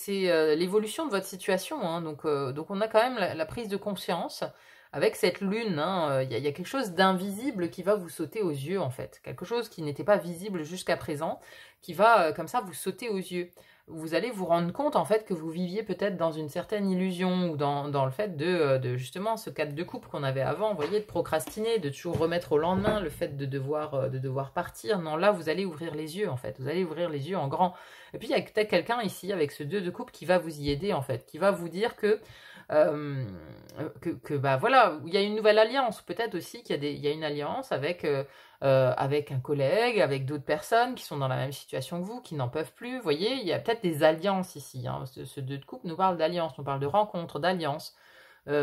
l'évolution de votre situation, hein. Donc on a quand même la prise de conscience avec cette lune, hein. Il y a quelque chose d'invisible qui va vous sauter aux yeux, en fait. Quelque chose qui n'était pas visible jusqu'à présent, qui va, comme ça, vous sauter aux yeux. Vous allez vous rendre compte, en fait, que vous viviez peut-être dans une certaine illusion ou dans le fait de justement, ce 4 de coupe qu'on avait avant, vous voyez, de procrastiner, de toujours remettre au lendemain le fait de devoir partir. Non, là, vous allez ouvrir les yeux, en fait. Vous allez ouvrir les yeux en grand. Et puis, il y a peut-être quelqu'un ici, avec ce 2 de coupe, qui va vous y aider, en fait, qui va vous dire que bah voilà, il y a une nouvelle alliance, peut-être aussi qu'il y a une alliance avec un collègue, avec d'autres personnes qui sont dans la même situation que vous, qui n'en peuvent plus. Vous voyez, il y a peut-être des alliances ici, hein. Ce 2 de coupe nous parle d'alliance, on parle de rencontre, d'alliance, oui,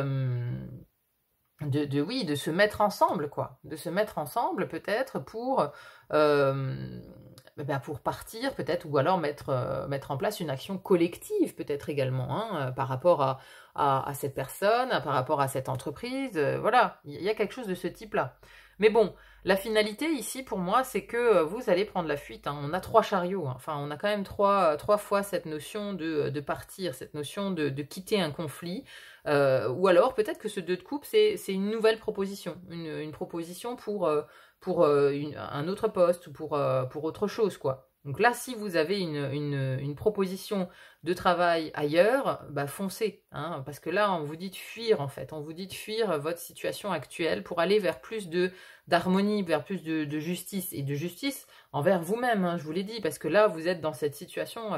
de se mettre ensemble, quoi. De se mettre ensemble, peut-être, pour partir, peut-être, ou alors mettre en place une action collective, peut-être également, hein, par rapport à cette personne, par rapport à cette entreprise. Voilà, il y a quelque chose de ce type-là. Mais bon, la finalité ici, pour moi, c'est que vous allez prendre la fuite, hein. On a 3 chariots, hein. Enfin, on a quand même trois fois cette notion de partir, cette notion de quitter un conflit. Ou alors, peut-être que ce 2 de coupe, c'est une nouvelle proposition, une proposition pour un autre poste ou pour autre chose, quoi. Donc là, si vous avez une proposition de travail ailleurs, bah foncez, hein, parce que là, on vous dit de fuir, en fait. On vous dit de fuir votre situation actuelle pour aller vers plus d'harmonie, vers plus de justice, et de justice envers vous-même, hein, je vous l'ai dit, parce que là, vous êtes dans cette situation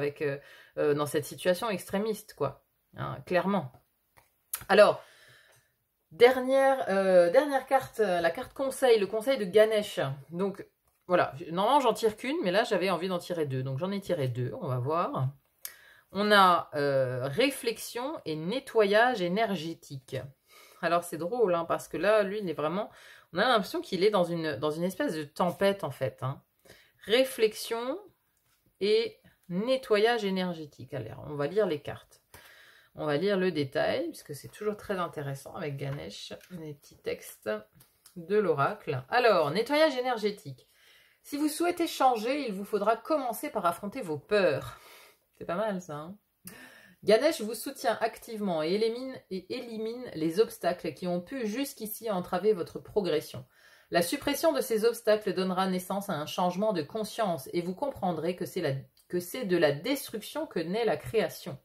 dans cette situation extrémiste, quoi, hein, clairement. Alors, dernière carte, la carte conseil, le conseil de Ganesh. Donc, voilà, normalement j'en tire qu'une, mais là j'avais envie d'en tirer 2. Donc j'en ai tiré 2, on va voir. On a réflexion et nettoyage énergétique. Alors c'est drôle, hein, parce que là, lui, il est vraiment... On a l'impression qu'il est dans une espèce de tempête, en fait, hein. Réflexion et nettoyage énergétique. Allez, on va lire les cartes. On va lire le détail, puisque c'est toujours très intéressant avec Ganesh, les petits textes de l'oracle. Alors, nettoyage énergétique. Si vous souhaitez changer, il vous faudra commencer par affronter vos peurs. C'est pas mal, ça, hein? Ganesh vous soutient activement et élimine les obstacles qui ont pu jusqu'ici entraver votre progression. La suppression de ces obstacles donnera naissance à un changement de conscience et vous comprendrez que c'est de la destruction que naît la création.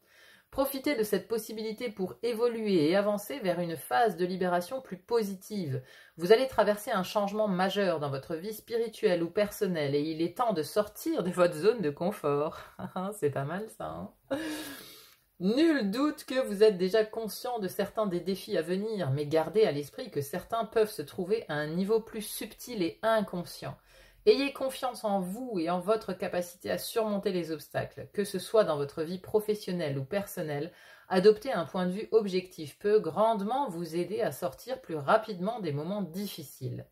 Profitez de cette possibilité pour évoluer et avancer vers une phase de libération plus positive. Vous allez traverser un changement majeur dans votre vie spirituelle ou personnelle et il est temps de sortir de votre zone de confort. C'est pas mal, ça, hein? Nul doute que vous êtes déjà conscient de certains des défis à venir, mais gardez à l'esprit que certains peuvent se trouver à un niveau plus subtil et inconscient. Ayez confiance en vous et en votre capacité à surmonter les obstacles, que ce soit dans votre vie professionnelle ou personnelle. Adopter un point de vue objectif peut grandement vous aider à sortir plus rapidement des moments difficiles.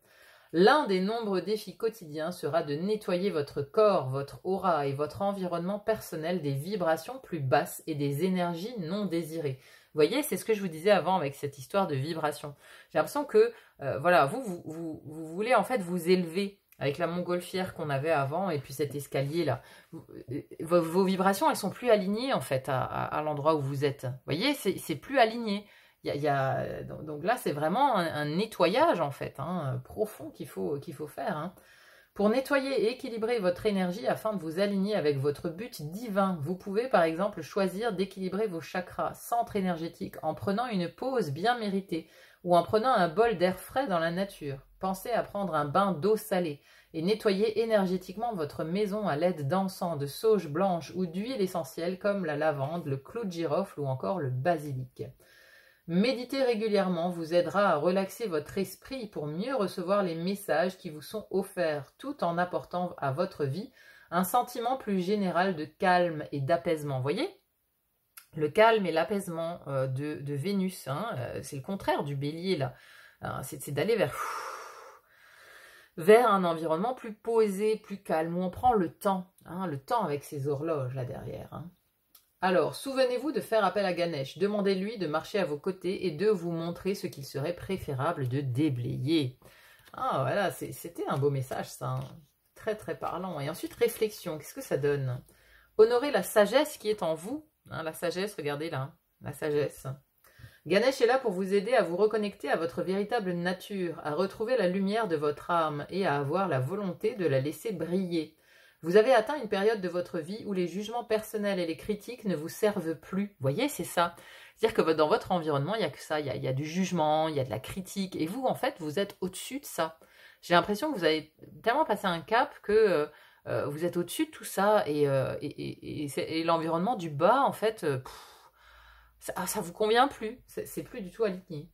L'un des nombreux défis quotidiens sera de nettoyer votre corps, votre aura et votre environnement personnel des vibrations plus basses et des énergies non désirées. Vous voyez, c'est ce que je vous disais avant avec cette histoire de vibration. J'ai l'impression que, voilà, vous voulez en fait vous élever avec la montgolfière qu'on avait avant et puis cet escalier-là. Vos vibrations, elles sont plus alignées en fait à l'endroit où vous êtes. Vous voyez, c'est plus aligné. Donc là, c'est vraiment un nettoyage en fait, hein, profond qu'il faut faire, hein. Pour nettoyer et équilibrer votre énergie afin de vous aligner avec votre but divin, vous pouvez par exemple choisir d'équilibrer vos chakras, centres énergétiques, en prenant une pause bien méritée ou en prenant un bol d'air frais dans la nature. Pensez à prendre un bain d'eau salée et nettoyer énergétiquement votre maison à l'aide d'encens, de sauge blanche ou d'huile essentielle comme la lavande, le clou de girofle ou encore le basilic. Méditer régulièrement vous aidera à relaxer votre esprit pour mieux recevoir les messages qui vous sont offerts, tout en apportant à votre vie un sentiment plus général de calme et d'apaisement. Vous voyez ? Le calme et l'apaisement de Vénus, hein, c'est le contraire du bélier là. C'est d'aller vers un environnement plus posé, plus calme, où on prend le temps avec ses horloges là derrière. Hein. Alors, souvenez-vous de faire appel à Ganesh. Demandez-lui de marcher à vos côtés et de vous montrer ce qu'il serait préférable de déblayer. Ah voilà, c'était un beau message ça. Hein. Très très parlant. Et ensuite, réflexion. Qu'est-ce que ça donne? Honorez la sagesse qui est en vous. Hein, la sagesse, regardez là. Hein, la sagesse. Ganesh est là pour vous aider à vous reconnecter à votre véritable nature, à retrouver la lumière de votre âme et à avoir la volonté de la laisser briller. Vous avez atteint une période de votre vie où les jugements personnels et les critiques ne vous servent plus. Vous voyez, c'est ça. C'est-à-dire que dans votre environnement, il n'y a que ça. Il y a du jugement, il y a de la critique. Et vous, en fait, vous êtes au-dessus de ça. J'ai l'impression que vous avez tellement passé un cap que vous êtes au-dessus de tout ça. Et l'environnement du bas, en fait, ça vous convient plus. C'est plus du tout aligné.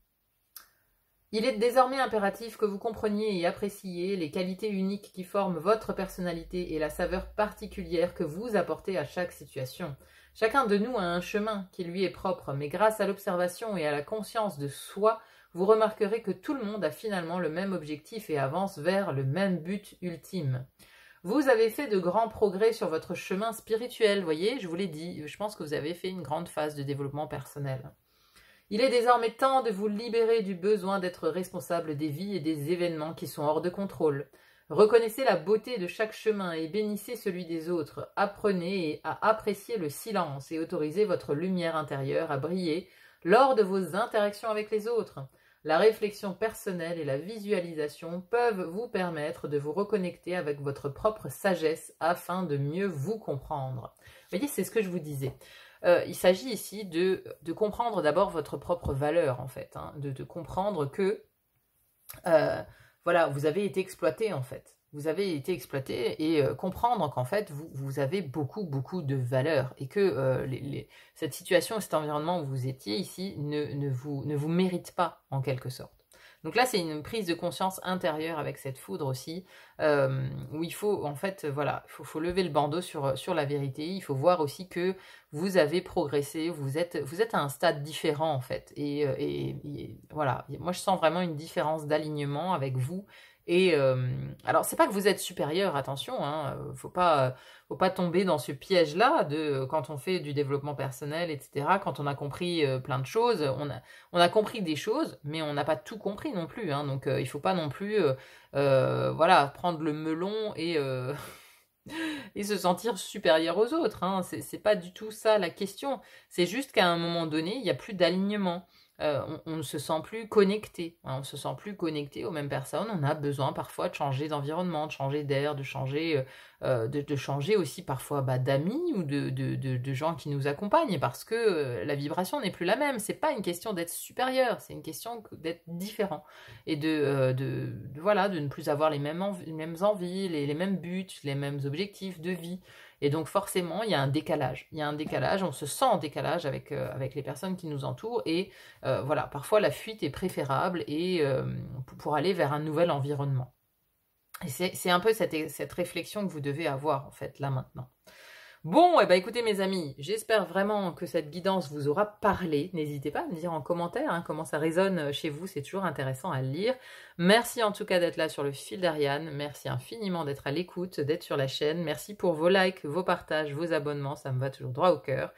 Il est désormais impératif que vous compreniez et appréciez les qualités uniques qui forment votre personnalité et la saveur particulière que vous apportez à chaque situation. Chacun de nous a un chemin qui lui est propre, mais grâce à l'observation et à la conscience de soi, vous remarquerez que tout le monde a finalement le même objectif et avance vers le même but ultime. Vous avez fait de grands progrès sur votre chemin spirituel, voyez, je vous l'ai dit, je pense que vous avez fait une grande phase de développement personnel. Il est désormais temps de vous libérer du besoin d'être responsable des vies et des événements qui sont hors de contrôle. Reconnaissez la beauté de chaque chemin et bénissez celui des autres. Apprenez à apprécier le silence et autorisez votre lumière intérieure à briller lors de vos interactions avec les autres. La réflexion personnelle et la visualisation peuvent vous permettre de vous reconnecter avec votre propre sagesse afin de mieux vous comprendre. Vous voyez, c'est ce que je vous disais. Il s'agit ici de comprendre d'abord votre propre valeur, en fait. Hein, de comprendre que, voilà, vous avez été exploité, en fait. Vous avez été exploité et comprendre qu'en fait, vous avez beaucoup, beaucoup de valeur et que cette situation, cet environnement où vous étiez ici ne vous mérite pas, en quelque sorte. Donc là, c'est une prise de conscience intérieure avec cette foudre aussi, où il faut, en fait, voilà, il faut lever le bandeau sur la vérité. Il faut voir aussi que vous avez progressé, vous êtes à un stade différent, en fait. Et voilà, moi, je sens vraiment une différence d'alignement avec vous. Et alors, c'est pas que vous êtes supérieur, attention, hein, faut pas tomber dans ce piège-là de quand on fait du développement personnel, etc. Quand on a compris plein de choses, on a compris des choses, mais on n'a pas tout compris non plus. Hein, donc, il faut pas non plus, voilà, prendre le melon et et se sentir supérieur aux autres. Hein. C'est pas du tout ça la question. C'est juste qu'à un moment donné, il n'y a plus d'alignement. On ne se sent plus connecté. Hein. On ne se sent plus connecté aux mêmes personnes. On a besoin parfois de changer d'environnement, de changer d'air, de changer aussi parfois d'amis ou de gens qui nous accompagnent parce que la vibration n'est plus la même. C'est pas une question d'être supérieur, c'est une question d'être différent et voilà, de ne plus avoir les mêmes envies, les mêmes buts, les mêmes objectifs de vie. Et donc forcément, il y a un décalage. Il y a un décalage, on se sent en décalage avec les personnes qui nous entourent. Et voilà, parfois la fuite est préférable et pour aller vers un nouvel environnement. Et c'est un peu cette réflexion que vous devez avoir, en fait, là maintenant. Bon, écoutez mes amis, j'espère vraiment que cette guidance vous aura parlé. N'hésitez pas à me dire en commentaire hein, comment ça résonne chez vous, c'est toujours intéressant à lire. Merci en tout cas d'être là sur le fil d'Ariane, merci infiniment d'être à l'écoute, d'être sur la chaîne. Merci pour vos likes, vos partages, vos abonnements, ça me va toujours droit au cœur.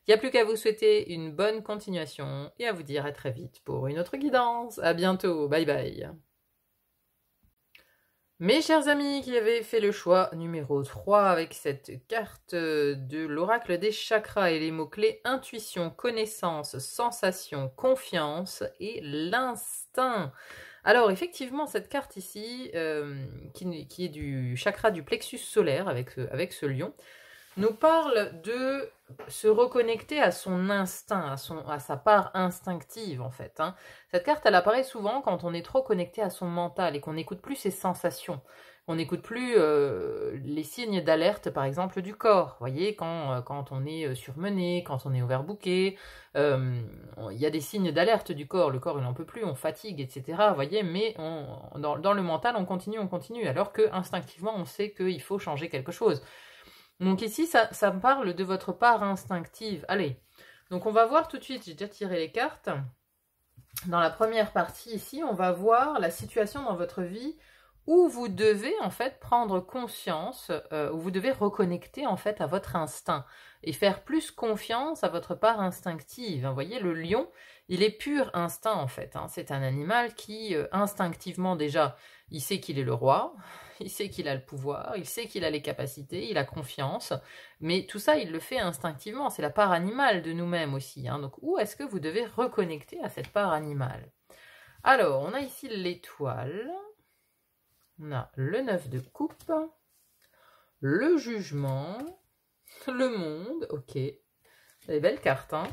Il n'y a plus qu'à vous souhaiter une bonne continuation et à vous dire à très vite pour une autre guidance. À bientôt, bye bye. Mes chers amis qui avaient fait le choix numéro 3 avec cette carte de l'oracle des chakras et les mots-clés intuition, connaissance, sensation, confiance et l'instinct. Alors effectivement cette carte ici qui est du chakra du plexus solaire avec ce lion, nous parle de se reconnecter à son instinct, à sa part instinctive en fait. Hein. Cette carte, elle apparaît souvent quand on est trop connecté à son mental et qu'on n'écoute plus ses sensations. On n'écoute plus les signes d'alerte, par exemple, du corps. Vous voyez, quand on est surmené, quand on est overbooké, il y a des signes d'alerte du corps. Le corps, il n'en peut plus, on fatigue, etc. Vous voyez, mais dans le mental, on continue, alors que instinctivement, on sait qu'il faut changer quelque chose. Donc ici, ça me parle de votre part instinctive. Allez, donc on va voir tout de suite, j'ai déjà tiré les cartes. Dans la première partie ici, on va voir la situation dans votre vie où vous devez en fait prendre conscience, où vous devez reconnecter en fait à votre instinct et faire plus confiance à votre part instinctive. Vous voyez, le lion, il est pur instinct en fait. Hein. C'est un animal qui instinctivement déjà, il sait qu'il est le roi, il sait qu'il a le pouvoir, il sait qu'il a les capacités, il a confiance, mais tout ça, il le fait instinctivement. C'est la part animale de nous-mêmes aussi. Hein. Donc, où est-ce que vous devez reconnecter à cette part animale? Alors, on a ici l'étoile. On a le 9 de coupe, le jugement, le monde, ok. C'est des belles cartes, hein.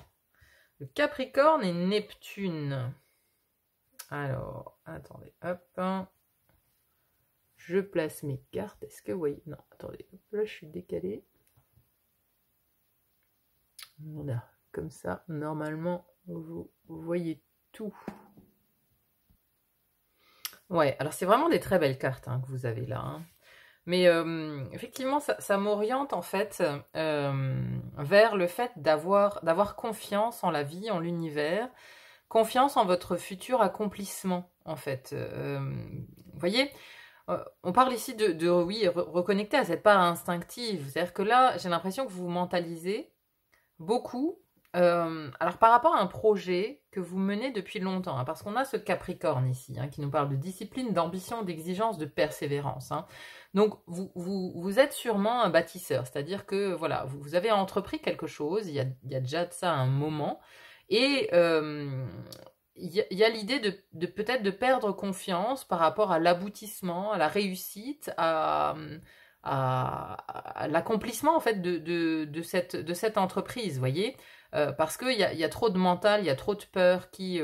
Le Capricorne et Neptune. Alors, attendez, hop. Je place mes cartes. Est-ce que vous voyez? Non, attendez, là je suis décalée. Voilà, comme ça, normalement, vous voyez tout. Ouais, alors c'est vraiment des très belles cartes hein, que vous avez là. Hein. Mais effectivement, ça m'oriente en fait vers le fait d'avoir confiance en la vie, en l'univers, confiance en votre futur accomplissement en fait. Vous voyez, on parle ici oui, reconnecter à cette part instinctive. C'est-à-dire que là, j'ai l'impression que vous vous mentalisez beaucoup. Alors par rapport à un projet que vous menez depuis longtemps, hein, parce qu'on a ce Capricorne ici, hein, qui nous parle de discipline, d'ambition, d'exigence, de persévérance. Hein. Donc vous êtes sûrement un bâtisseur, c'est-à-dire que voilà, vous avez entrepris quelque chose, il y a déjà de ça un moment, et il y a l'idée de peut-être de perdre confiance par rapport à l'aboutissement, à la réussite, à l'accomplissement en fait de cette entreprise, vous voyez, parce qu'il y a trop de mental, il y a trop de peur qui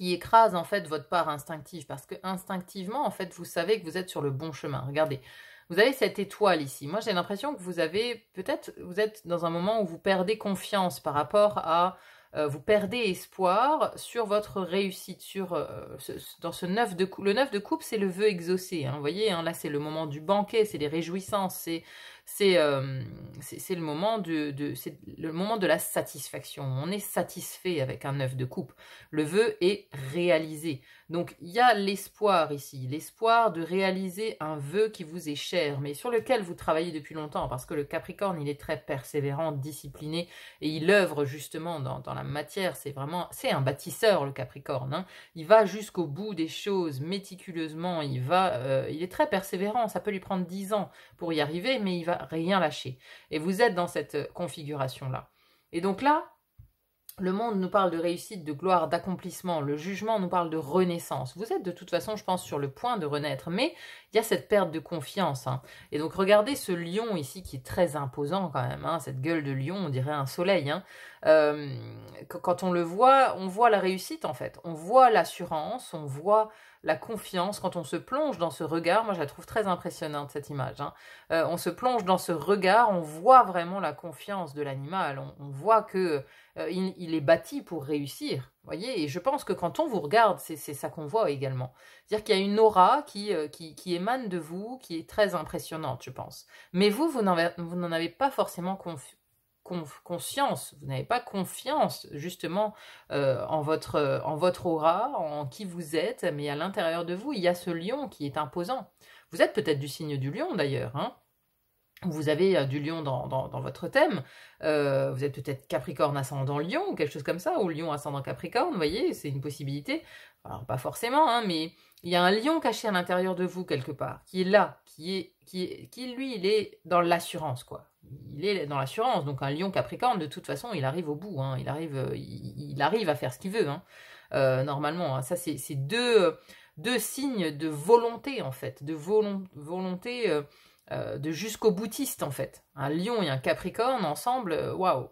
écrase en fait votre part instinctive, parce que instinctivement en fait vous savez que vous êtes sur le bon chemin. Regardez, vous avez cette étoile ici. Moi j'ai l'impression que vous êtes dans un moment où vous perdez confiance par rapport à vous perdez espoir sur votre réussite, dans ce 9 de coupe. Le 9 de coupe, c'est le vœu exaucé. Hein, vous voyez, hein, là, c'est le moment du banquet, c'est les réjouissances, c'est le moment c'est le moment de la satisfaction. On est satisfait avec un 9 de coupe. Le vœu est réalisé. Donc, il y a l'espoir ici, l'espoir de réaliser un vœu qui vous est cher, mais sur lequel vous travaillez depuis longtemps, parce que le Capricorne, il est très persévérant, discipliné, et il œuvre justement dans la matière. C'est un bâtisseur, le Capricorne. Hein. Il va jusqu'au bout des choses, méticuleusement, il est très persévérant, ça peut lui prendre 10 ans pour y arriver, mais il va rien lâcher. Et vous êtes dans cette configuration-là. Et donc là, le monde nous parle de réussite, de gloire, d'accomplissement. Le jugement nous parle de renaissance. Vous êtes de toute façon, je pense, sur le point de renaître. Mais il y a cette perte de confiance. Hein. Et donc, regardez ce lion ici qui est très imposant quand même. Hein. Cette gueule de lion, on dirait un soleil. Hein. Quand on le voit, on voit la réussite en fait. On voit l'assurance, on voit la confiance. Quand on se plonge dans ce regard, moi je la trouve très impressionnante cette image. Hein. On se plonge dans ce regard, on voit vraiment la confiance de l'animal. On voit que il est bâti pour réussir, voyez. Et je pense que quand on vous regarde, c'est ça qu'on voit également. C'est-à-dire qu'il y a une aura qui émane de vous, qui est très impressionnante, je pense. Mais vous n'en avez pas forcément conscience, vous n'avez pas confiance justement en votre aura, en qui vous êtes, mais à l'intérieur de vous, il y a ce lion qui est imposant. Vous êtes peut-être du signe du lion d'ailleurs, hein. Vous avez du lion dans votre thème, vous êtes peut-être Capricorne ascendant lion, ou quelque chose comme ça, ou lion ascendant Capricorne, vous voyez, c'est une possibilité. Alors pas forcément, hein, mais il y a un lion caché à l'intérieur de vous quelque part, qui est là, qui lui, il est dans l'assurance, quoi. Il est dans l'assurance, donc un lion Capricorne, de toute façon, il arrive au bout, hein, il arrive à faire ce qu'il veut, hein, normalement. Hein, ça, c'est deux signes de volonté, en fait, de volonté de jusqu'au boutiste en fait. Un lion et un capricorne ensemble, waouh,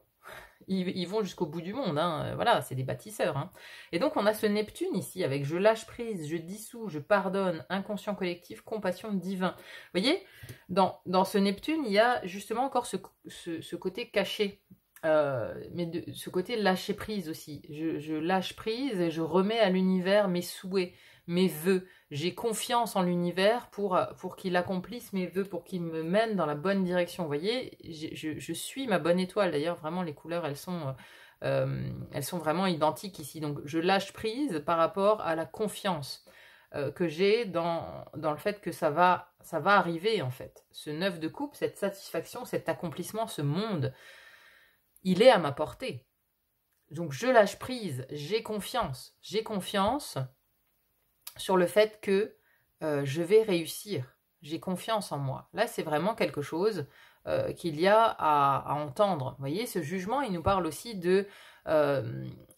ils vont jusqu'au bout du monde, hein. Voilà, c'est des bâtisseurs. Hein. Et donc on a ce Neptune ici avec je lâche prise, je dissous, je pardonne, inconscient collectif, compassion divin. Vous voyez, dans ce Neptune, il y a justement encore ce côté caché, mais ce côté lâcher prise aussi. Je lâche prise et je remets à l'univers mes souhaits, mes vœux. J'ai confiance en l'univers pour qu'il accomplisse mes vœux, pour qu'il me mène dans la bonne direction. Vous voyez, je suis ma bonne étoile. D'ailleurs, vraiment, les couleurs, elles sont vraiment identiques ici. Donc, je lâche prise par rapport à la confiance que j'ai dans le fait que ça va arriver, en fait. Ce 9 de coupe, cette satisfaction, cet accomplissement, ce monde, il est à ma portée. Donc, je lâche prise, j'ai confiance. J'ai confiance sur le fait que je vais réussir. J'ai confiance en moi. Là, c'est vraiment quelque chose qu'il y a à entendre. Vous voyez, ce jugement, il nous parle aussi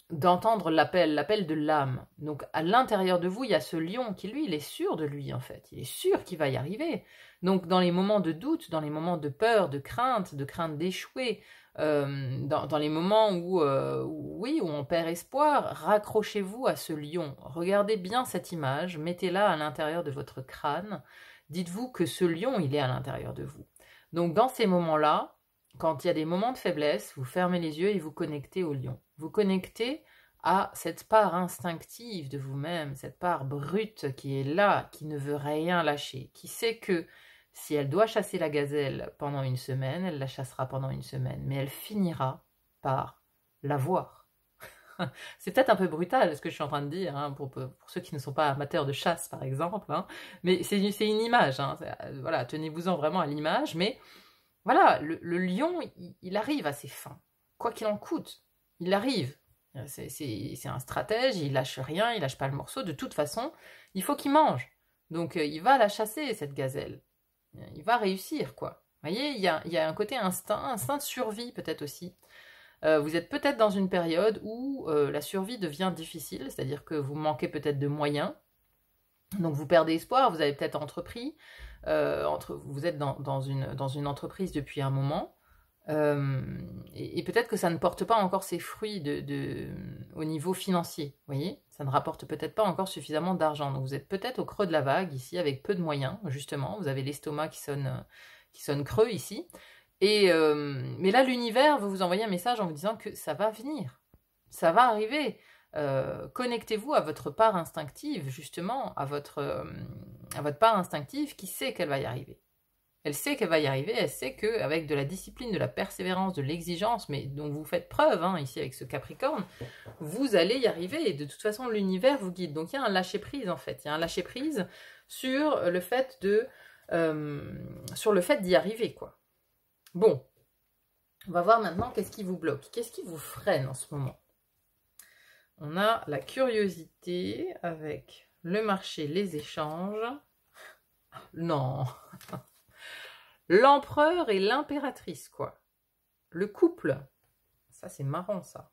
d'entendre l'appel de l'âme. Donc, à l'intérieur de vous, il y a ce lion qui, lui, il est sûr de lui, en fait. Il est sûr qu'il va y arriver. Donc, dans les moments de doute, dans les moments de peur, de crainte d'échouer, dans les moments où on perd espoir, raccrochez-vous à ce lion. Regardez bien cette image, mettez-la à l'intérieur de votre crâne. Dites-vous que ce lion, il est à l'intérieur de vous. Donc dans ces moments-là, quand il y a des moments de faiblesse, vous fermez les yeux et vous connectez au lion. Vous connectez à cette part instinctive de vous-même, cette part brute qui est là, qui ne veut rien lâcher, qui sait que si elle doit chasser la gazelle pendant une semaine, elle la chassera pendant une semaine, mais elle finira par la voir. C'est peut-être un peu brutal ce que je suis en train de dire, hein, pour ceux qui ne sont pas amateurs de chasse par exemple, hein, mais c'est une image, hein, voilà, tenez-vous-en vraiment à l'image, mais voilà, le lion, il arrive à ses fins, quoi qu'il en coûte, il arrive. C'est un stratège, il lâche rien, il lâche pas le morceau, de toute façon, il faut qu'il mange. Donc il va la chasser, cette gazelle. Il va réussir, quoi. Vous voyez, il y a un côté instinct de survie peut-être aussi. Vous êtes peut-être dans une période où la survie devient difficile, c'est-à-dire que vous manquez peut-être de moyens, donc vous perdez espoir, vous avez peut-être entrepris, vous êtes dans une entreprise depuis un moment, et peut-être que ça ne porte pas encore ses fruits au niveau financier, vous voyez, ça ne rapporte peut-être pas encore suffisamment d'argent, donc vous êtes peut-être au creux de la vague ici, avec peu de moyens, justement, vous avez l'estomac qui sonne creux ici, mais là l'univers veut vous envoyer un message en vous disant que ça va venir, ça va arriver. Connectez-vous à votre part instinctive, justement, à votre part instinctive qui sait qu'elle va y arriver. Elle sait qu'elle va y arriver, elle sait qu'avec de la discipline, de la persévérance, de l'exigence, mais dont vous faites preuve, hein, ici avec ce Capricorne, vous allez y arriver, et de toute façon l'univers vous guide. Donc il y a un lâcher-prise en fait, il y a un lâcher-prise sur le fait d'y arriver, quoi. Bon, on va voir maintenant qu'est-ce qui vous bloque, qu'est-ce qui vous freine en ce moment. On a la curiosité avec le marché, les échanges. Non. L'empereur et l'impératrice, quoi. Le couple. Ça, c'est marrant, ça.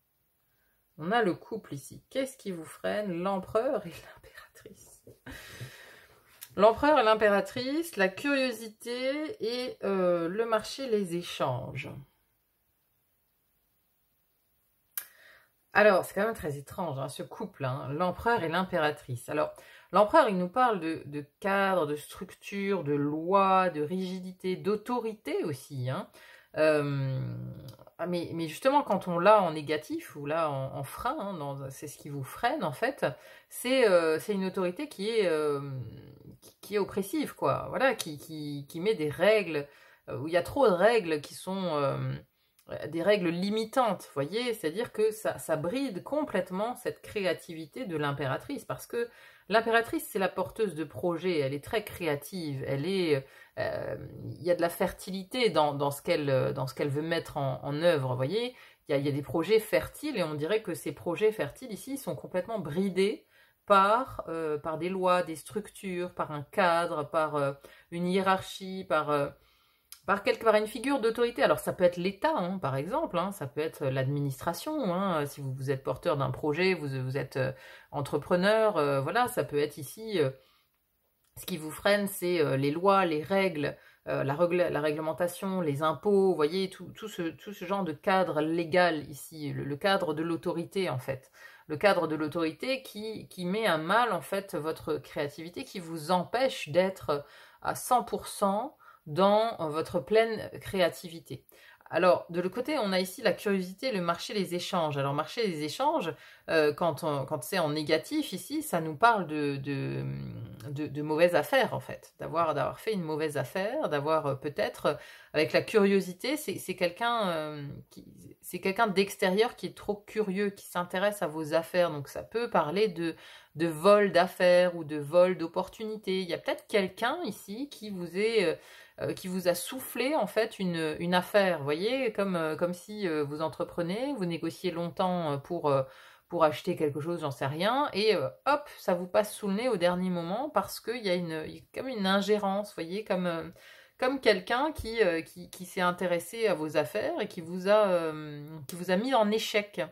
On a le couple ici. Qu'est-ce qui vous freine? L'empereur et l'impératrice. L'empereur et l'impératrice, la curiosité et le marché, les échanges. Alors, c'est quand même très étrange, hein, ce couple, hein, l'empereur et l'impératrice. Alors, l'empereur, il nous parle de cadre, de structure, de loi, de rigidité, d'autorité aussi. Hein. Mais justement, quand on l'a en négatif, ou là en frein, hein, c'est ce qui vous freine en fait, c'est une autorité qui est oppressive, quoi. Voilà, qui met des règles, où il y a trop de règles qui sont... des règles limitantes, vous voyez, c'est-à-dire que ça bride complètement cette créativité de l'impératrice, parce que l'impératrice, c'est la porteuse de projets, elle est très créative, il y a de la fertilité dans ce qu'elle veut mettre en œuvre, vous voyez, il y a des projets fertiles, et on dirait que ces projets fertiles ici sont complètement bridés par des lois, des structures, par un cadre, par une hiérarchie, par une figure d'autorité. Alors ça peut être l'État, hein, par exemple, hein, ça peut être l'administration, hein, si vous êtes porteur d'un projet, vous êtes entrepreneur, voilà, ça peut être ici, ce qui vous freine, c'est les lois, les règles, la réglementation, les impôts, vous voyez, tout ce genre de cadre légal ici, le cadre de l'autorité en fait. Le cadre de l'autorité qui met à mal en fait votre créativité, qui vous empêche d'être à 100% dans votre pleine créativité. Alors, de l'autre côté, on a ici la curiosité, le marché, les échanges. Alors, marché, les échanges, quand c'est en négatif, ici, ça nous parle de mauvaises affaires, en fait. D'avoir fait une mauvaise affaire, d'avoir peut-être, avec la curiosité, c'est quelqu'un d'extérieur qui est trop curieux, qui s'intéresse à vos affaires. Donc, ça peut parler de vol d'affaires ou de vol d'opportunités. Il y a peut-être quelqu'un ici qui vous a soufflé en fait une affaire, vous voyez, comme si vous entreprenez, vous négociez longtemps pour acheter quelque chose, j'en sais rien, et hop, ça vous passe sous le nez au dernier moment parce qu'il y a comme une ingérence, vous voyez, comme quelqu'un qui s'est intéressé à vos affaires et qui vous a mis en échec.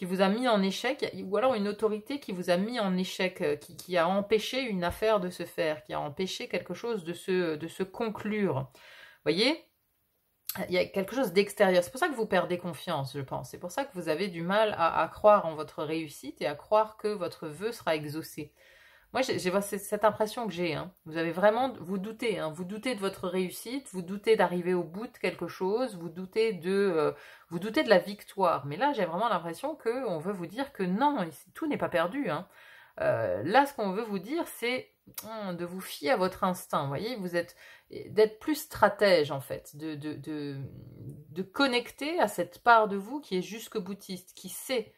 Ou alors une autorité qui vous a mis en échec, qui a empêché une affaire de se faire, qui a empêché quelque chose de se conclure. Vous voyez, il y a quelque chose d'extérieur. C'est pour ça que vous perdez confiance, je pense. C'est pour ça que vous avez du mal à croire en votre réussite et à croire que votre vœu sera exaucé. Moi, j'ai cette impression que j'ai. Hein. Vous avez vraiment, vous doutez de votre réussite, vous doutez d'arriver au bout de quelque chose, vous doutez de la victoire. Mais là, j'ai vraiment l'impression qu'on veut vous dire que non, tout n'est pas perdu. Hein. Là, ce qu'on veut vous dire, c'est de vous fier à votre instinct. Vous voyez, d'être plus stratège en fait, de connecter à cette part de vous qui est jusque-boutiste, qui sait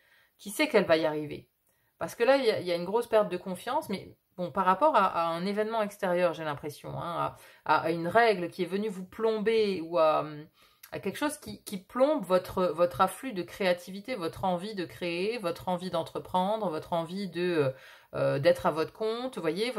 qu'elle va y arriver. Parce que là, il y a une grosse perte de confiance, mais bon, par rapport à un événement extérieur, j'ai l'impression, hein, à une règle qui est venue vous plomber ou à quelque chose qui plombe votre afflux de créativité, votre envie de créer, votre envie d'entreprendre, votre envie d'être à votre compte. Vous voyez,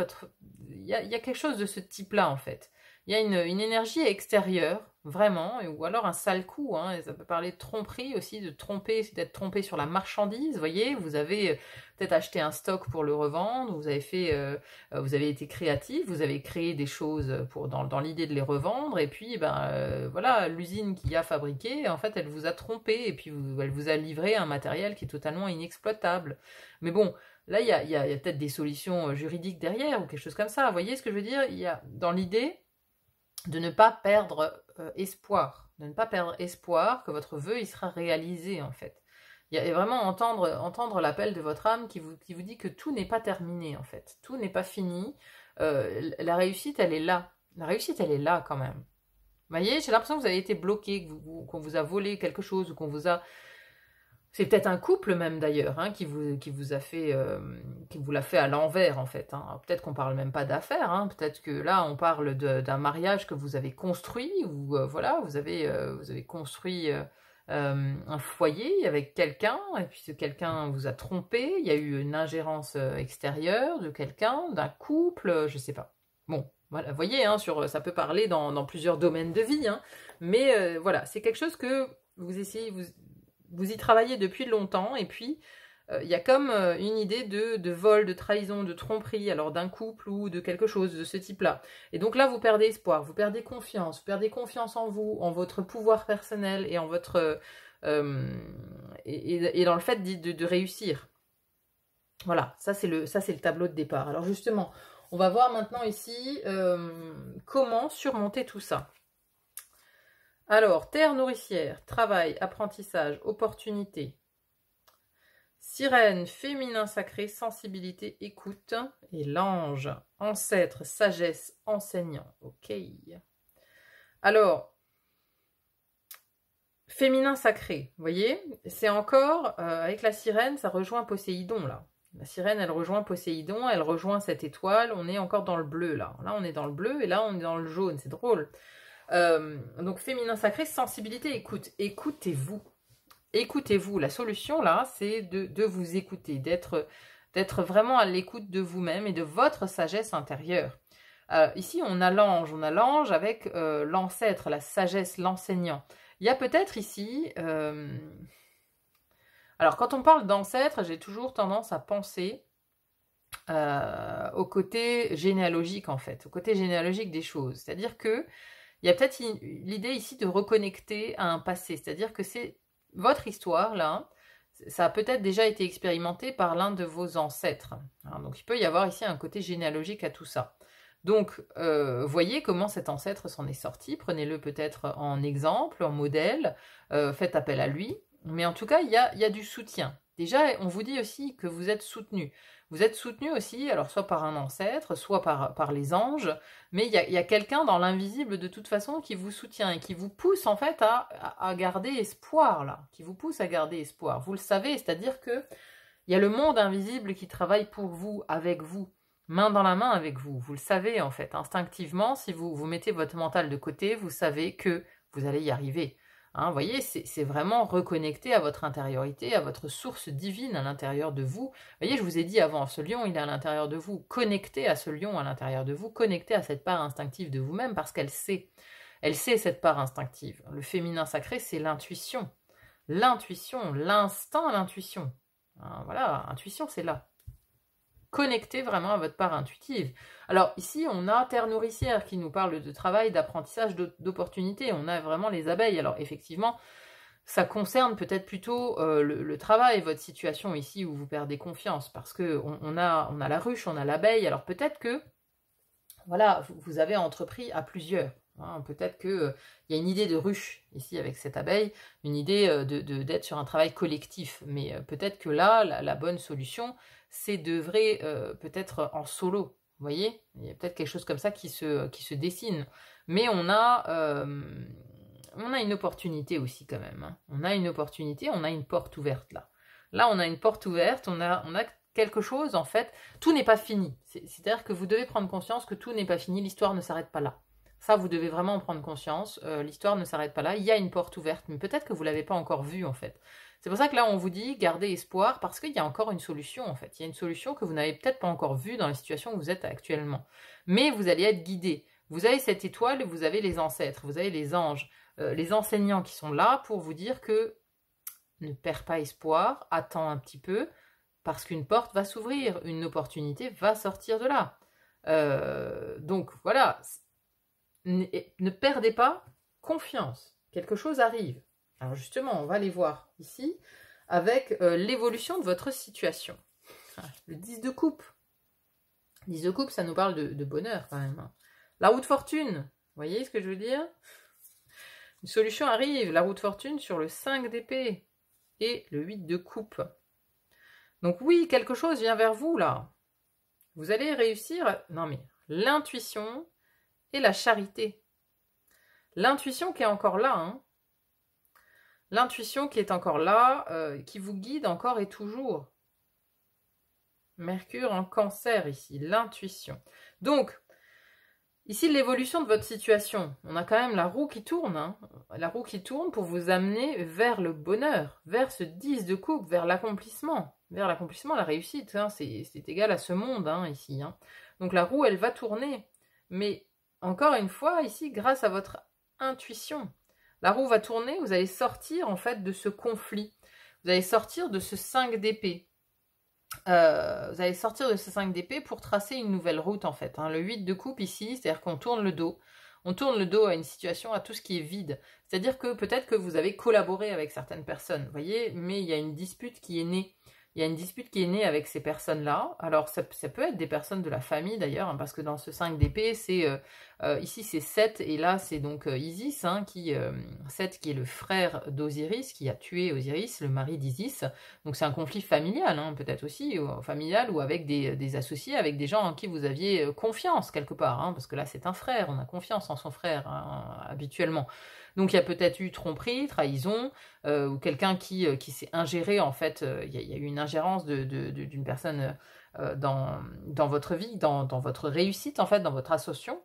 il y a quelque chose de ce type-là, en fait. Il y a une énergie extérieure, vraiment, ou alors un sale coup, hein, ça peut parler de tromperie aussi, d'être trompé sur la marchandise, vous voyez, vous avez peut-être acheté un stock pour le revendre, vous avez été créatif, vous avez créé des choses dans l'idée de les revendre, et puis, voilà, l'usine qui a fabriqué, en fait, elle vous a trompé, et puis elle vous a livré un matériel qui est totalement inexploitable. Mais bon, là, il y a peut-être des solutions juridiques derrière, ou quelque chose comme ça, vous voyez ce que je veux dire? Il y a, dans l'idée de ne pas perdre espoir, que votre vœu il sera réalisé en fait. Il y a vraiment entendre l'appel de votre âme qui vous dit que tout n'est pas terminé en fait, tout n'est pas fini. La réussite elle est là, quand même. Vous voyez, j'ai l'impression que vous avez été bloqué, qu'on vous a volé quelque chose ou qu'on vous a... C'est peut-être un couple même d'ailleurs hein, qui vous a fait, qui vous l'a fait à l'envers en fait. Hein. Peut-être qu'on parle même pas d'affaires. Hein. Peut-être que là on parle d'un mariage que vous avez construit ou voilà vous avez construit un foyer avec quelqu'un et puis ce quelqu'un vous a trompé. Il y a eu une ingérence extérieure de quelqu'un, d'un couple, je sais pas. Bon. Voilà, vous voyez, hein, ça peut parler dans plusieurs domaines de vie, hein, mais voilà, c'est quelque chose que vous essayez, vous y travaillez depuis longtemps, et puis il y a comme une idée de vol, de trahison, de tromperie, alors d'un couple ou de quelque chose de ce type-là. Et donc là, vous perdez espoir, vous perdez confiance en vous, en votre pouvoir personnel et en votre et dans le fait de réussir. Voilà, ça c'est le tableau de départ. Alors justement, on va voir maintenant ici comment surmonter tout ça. Alors, terre nourricière, travail, apprentissage, opportunité. Sirène, féminin sacré, sensibilité, écoute. Et l'ange, ancêtre, sagesse, enseignant. Ok. Alors, féminin sacré, vous voyez, c'est encore, avec la sirène, ça rejoint Poséidon, là. La sirène, elle rejoint Poséidon, elle rejoint cette étoile, on est encore dans le bleu, là. Là, on est dans le bleu, et là, on est dans le jaune, c'est drôle. Donc féminin sacré, sensibilité, écoute. Écoutez-vous. Écoutez-vous. La solution là, c'est de vous écouter, d'être vraiment à l'écoute de vous-même et de votre sagesse intérieure. Ici, on a l'ange avec l'ancêtre, la sagesse, l'enseignant. Il y a peut-être ici... Alors, quand on parle d'ancêtre, j'ai toujours tendance à penser au côté généalogique, en fait, au côté généalogique des choses. C'est-à-dire que il y a peut-être l'idée ici de reconnecter à un passé, c'est-à-dire que c'est votre histoire, là, ça a peut-être déjà été expérimenté par l'un de vos ancêtres. Hein, donc il peut y avoir ici un côté généalogique à tout ça. Donc, voyez comment cet ancêtre s'en est sorti, prenez-le peut-être en exemple, en modèle, faites appel à lui, mais en tout cas, il y a du soutien. Déjà, on vous dit aussi que vous êtes soutenu. Vous êtes soutenu aussi, alors soit par un ancêtre, soit par les anges, mais il y a quelqu'un dans l'invisible de toute façon qui vous soutient et qui vous pousse en fait à garder espoir, là, qui vous pousse à garder espoir. Vous le savez, c'est-à-dire que il y a le monde invisible qui travaille pour vous, avec vous, main dans la main avec vous. Vous le savez en fait, instinctivement, si vous mettez votre mental de côté, vous savez que vous allez y arriver. Hein, vous voyez, c'est vraiment reconnecté à votre intériorité, à votre source divine à l'intérieur de vous. Vous voyez, je vous ai dit avant, ce lion, il est à l'intérieur de vous. Connecté à ce lion à l'intérieur de vous, connecté à cette part instinctive de vous-même parce qu'elle sait. Elle sait cette part instinctive. Le féminin sacré, c'est l'intuition. L'intuition, l'instinct, l'intuition. Hein, voilà, intuition, c'est là. Connectez vraiment à votre part intuitive. Alors ici, on a Terre nourricière qui nous parle de travail, d'apprentissage, d'opportunités. On a vraiment les abeilles. Alors effectivement, ça concerne peut-être plutôt le travail, votre situation ici où vous perdez confiance. Parce qu'on a la ruche, on a l'abeille. Alors peut-être que voilà, vous avez entrepris à plusieurs. Hein, peut-être qu'il y a une idée de ruche ici avec cette abeille, une idée d'être sur un travail collectif. Mais peut-être que là, la bonne solution, c'est d'œuvrer peut-être en solo. Vous voyez, il y a peut-être quelque chose comme ça qui se dessine. Mais on a une opportunité aussi quand même. Hein. On a une opportunité, on a une porte ouverte là. Là, on a une porte ouverte, on a quelque chose en fait. Tout n'est pas fini. C'est-à-dire que vous devez prendre conscience que tout n'est pas fini, l'histoire ne s'arrête pas là. Ça, vous devez vraiment en prendre conscience. L'histoire ne s'arrête pas là. Il y a une porte ouverte, mais peut-être que vous ne l'avez pas encore vue, en fait. C'est pour ça que là, on vous dit, gardez espoir, parce qu'il y a encore une solution, en fait. Il y a une solution que vous n'avez peut-être pas encore vue dans la situation où vous êtes actuellement. Mais vous allez être guidé. Vous avez cette étoile, vous avez les ancêtres, vous avez les anges, les enseignants qui sont là pour vous dire que ne perds pas espoir, attends un petit peu, parce qu'une porte va s'ouvrir, une opportunité va sortir de là. Donc, voilà. Ne perdez pas confiance. Quelque chose arrive. Alors justement, on va aller voir ici avec l'évolution de votre situation. Le 10 de coupe. 10 de coupe, ça nous parle de bonheur quand même. La roue de fortune. Vous voyez ce que je veux dire? Une solution arrive. La roue de fortune sur le 5 d'épée et le 8 de coupe. Donc oui, quelque chose vient vers vous là. Vous allez réussir. Non mais l'intuition et la charité. L'intuition qui est encore là, hein. L'intuition qui est encore là, qui vous guide encore et toujours. Mercure en Cancer ici, l'intuition. Donc, ici l'évolution de votre situation. On a quand même la roue qui tourne, hein. La roue qui tourne pour vous amener vers le bonheur, vers ce 10 de coupe, vers l'accomplissement. Vers l'accomplissement, la réussite, hein. C'est égal à ce monde, hein, ici. Hein. Donc la roue, elle va tourner. Mais encore une fois, ici, grâce à votre intuition, la roue va tourner, vous allez sortir en fait de ce conflit. Vous allez sortir de ce 5 d'épée. Vous allez sortir de ce 5 d'épée pour tracer une nouvelle route en fait. Hein. Le 8 de coupe ici, c'est-à-dire qu'on tourne le dos. On tourne le dos à une situation, à tout ce qui est vide. C'est-à-dire que peut-être que vous avez collaboré avec certaines personnes, vous voyez, mais il y a une dispute qui est née. Il y a une dispute qui est née avec ces personnes-là. Alors, ça peut être des personnes de la famille, d'ailleurs, hein, parce que dans ce 5 d'épée, c'est ici, c'est Seth, et là, c'est donc Isis, hein, Seth qui est le frère d'Osiris, qui a tué Osiris, le mari d'Isis. Donc, c'est un conflit familial, hein, peut-être aussi, familial, ou avec des associés, avec des gens en qui vous aviez confiance, quelque part, hein, parce que là, c'est un frère, on a confiance en son frère, hein, habituellement. Donc il y a peut-être eu tromperie, trahison, ou quelqu'un qui s'est ingéré, en fait, il y a eu une ingérence d'une personne dans votre vie, dans votre réussite, en fait, dans votre ascension.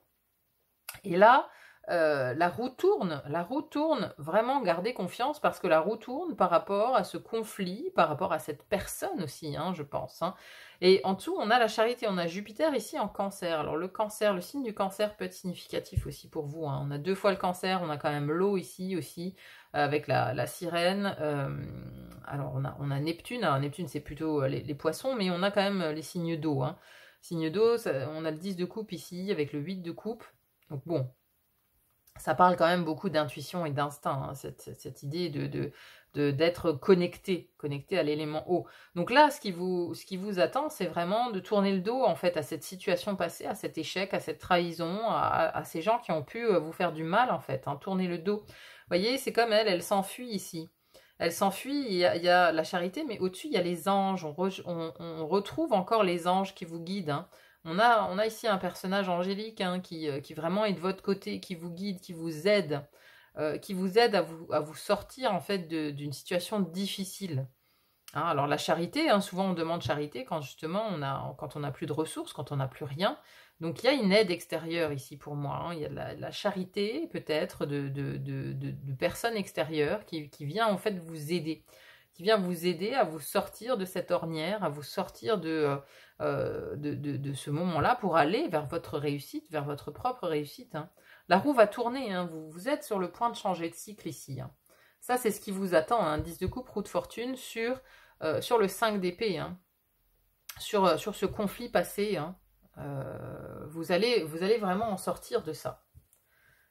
Et là, la roue tourne, vraiment gardez confiance, parce que la roue tourne par rapport à ce conflit, par rapport à cette personne aussi, hein, je pense. Hein. Et en dessous, on a la charité, on a Jupiter ici en Cancer. Alors le Cancer, le signe du Cancer peut être significatif aussi pour vous. Hein. On a 2 fois le Cancer, on a quand même l'eau ici aussi, avec la sirène. Alors on a Neptune, alors Neptune c'est plutôt les poissons, mais on a quand même les signes d'eau. Hein. Signes d'eau, on a le 10 de coupe ici, avec le 8 de coupe. Donc bon, Ça parle quand même beaucoup d'intuition et d'instinct, hein, cette idée d'être connecté à l'élément haut. Donc là, ce qui vous attend, c'est vraiment de tourner le dos en fait à cette situation passée, à cet échec, à cette trahison, à ces gens qui ont pu vous faire du mal en fait, hein, tourner le dos. Vous voyez, c'est comme elle s'enfuit ici. Elle s'enfuit, il y a la charité, mais au-dessus, il y a les anges. On retrouve encore les anges qui vous guident, hein. On a ici un personnage angélique, hein, qui vraiment est de votre côté, qui vous guide, qui vous aide à vous sortir en fait d'une situation difficile. Hein, alors la charité, hein, souvent on demande charité quand justement quand on n'a plus de ressources, quand on n'a plus rien. Donc il y a une aide extérieure ici pour moi, hein. Il y a la charité peut-être de personnes extérieures qui vient en fait vous aider. Qui vient vous aider à vous sortir de cette ornière, à vous sortir de ce moment-là pour aller vers votre réussite, vers votre propre réussite, hein. La roue va tourner, hein. Vous êtes sur le point de changer de cycle ici, hein. Ça, c'est ce qui vous attend, hein. 10 de coupe, roue de fortune sur le 5 d'épée, hein. Sur ce conflit passé, hein. Vous allez vraiment en sortir de ça.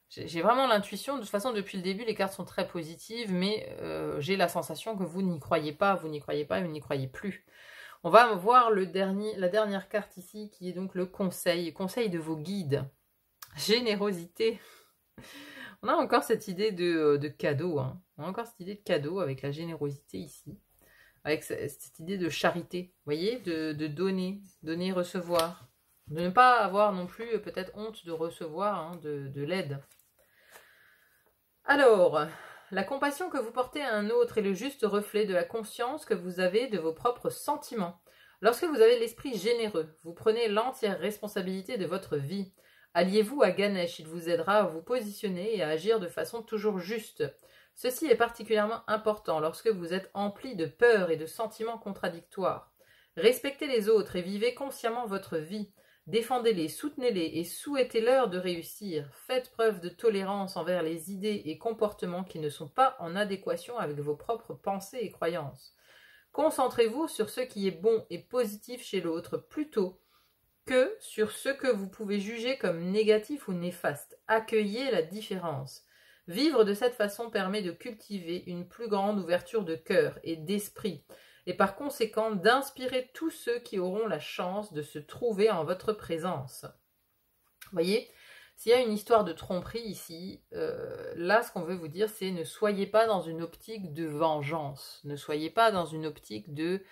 J'ai vraiment l'intuition, de toute façon depuis le début les cartes sont très positives, mais j'ai la sensation que vous n'y croyez pas, vous n'y croyez plus. On va voir la dernière carte ici qui est donc le conseil de vos guides. Générosité. On a encore cette idée de cadeau, hein. On a encore cette idée de cadeau avec la générosité ici, avec cette idée de charité, vous voyez, de donner, recevoir, de ne pas avoir non plus peut-être honte de recevoir, hein, de l'aide. Alors, la compassion que vous portez à un autre est le juste reflet de la conscience que vous avez de vos propres sentiments. Lorsque vous avez l'esprit généreux, vous prenez l'entière responsabilité de votre vie. Alliez-vous à Ganesh, il vous aidera à vous positionner et à agir de façon toujours juste. Ceci est particulièrement important lorsque vous êtes empli de peur et de sentiments contradictoires. Respectez les autres et vivez consciemment votre vie. Défendez-les, soutenez-les et souhaitez-leur de réussir. Faites preuve de tolérance envers les idées et comportements qui ne sont pas en adéquation avec vos propres pensées et croyances. Concentrez-vous sur ce qui est bon et positif chez l'autre plutôt que sur ce que vous pouvez juger comme négatif ou néfaste. Accueillez la différence. Vivre de cette façon permet de cultiver une plus grande ouverture de cœur et d'esprit, et par conséquent d'inspirer tous ceux qui auront la chance de se trouver en votre présence. Vous voyez, s'il y a une histoire de tromperie ici, là ce qu'on veut vous dire c'est ne soyez pas dans une optique de vengeance, ne soyez pas dans une optique de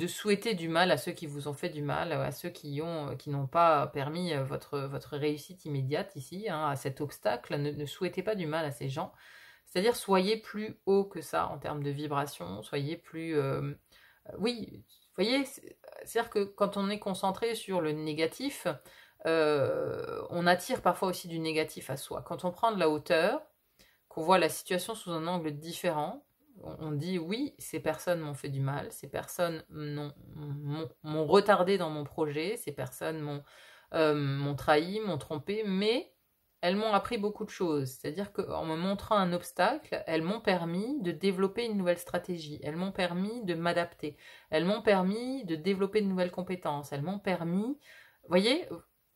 souhaiter du mal à ceux qui vous ont fait du mal, à ceux qui n'ont pas permis votre réussite immédiate ici, hein, à cet obstacle. Ne souhaitez pas du mal à ces gens. C'est-à-dire, soyez plus haut que ça en termes de vibration, soyez plus... oui, vous voyez, c'est-à-dire que quand on est concentré sur le négatif, on attire parfois aussi du négatif à soi. Quand on prend de la hauteur, qu'on voit la situation sous un angle différent, on dit oui, ces personnes m'ont fait du mal, ces personnes m'ont retardé dans mon projet, ces personnes m'ont trahi, m'ont trompé, mais elles m'ont appris beaucoup de choses. C'est-à-dire qu'en me montrant un obstacle, elles m'ont permis de développer une nouvelle stratégie, elles m'ont permis de m'adapter, elles m'ont permis de développer de nouvelles compétences, elles m'ont permis... Vous voyez,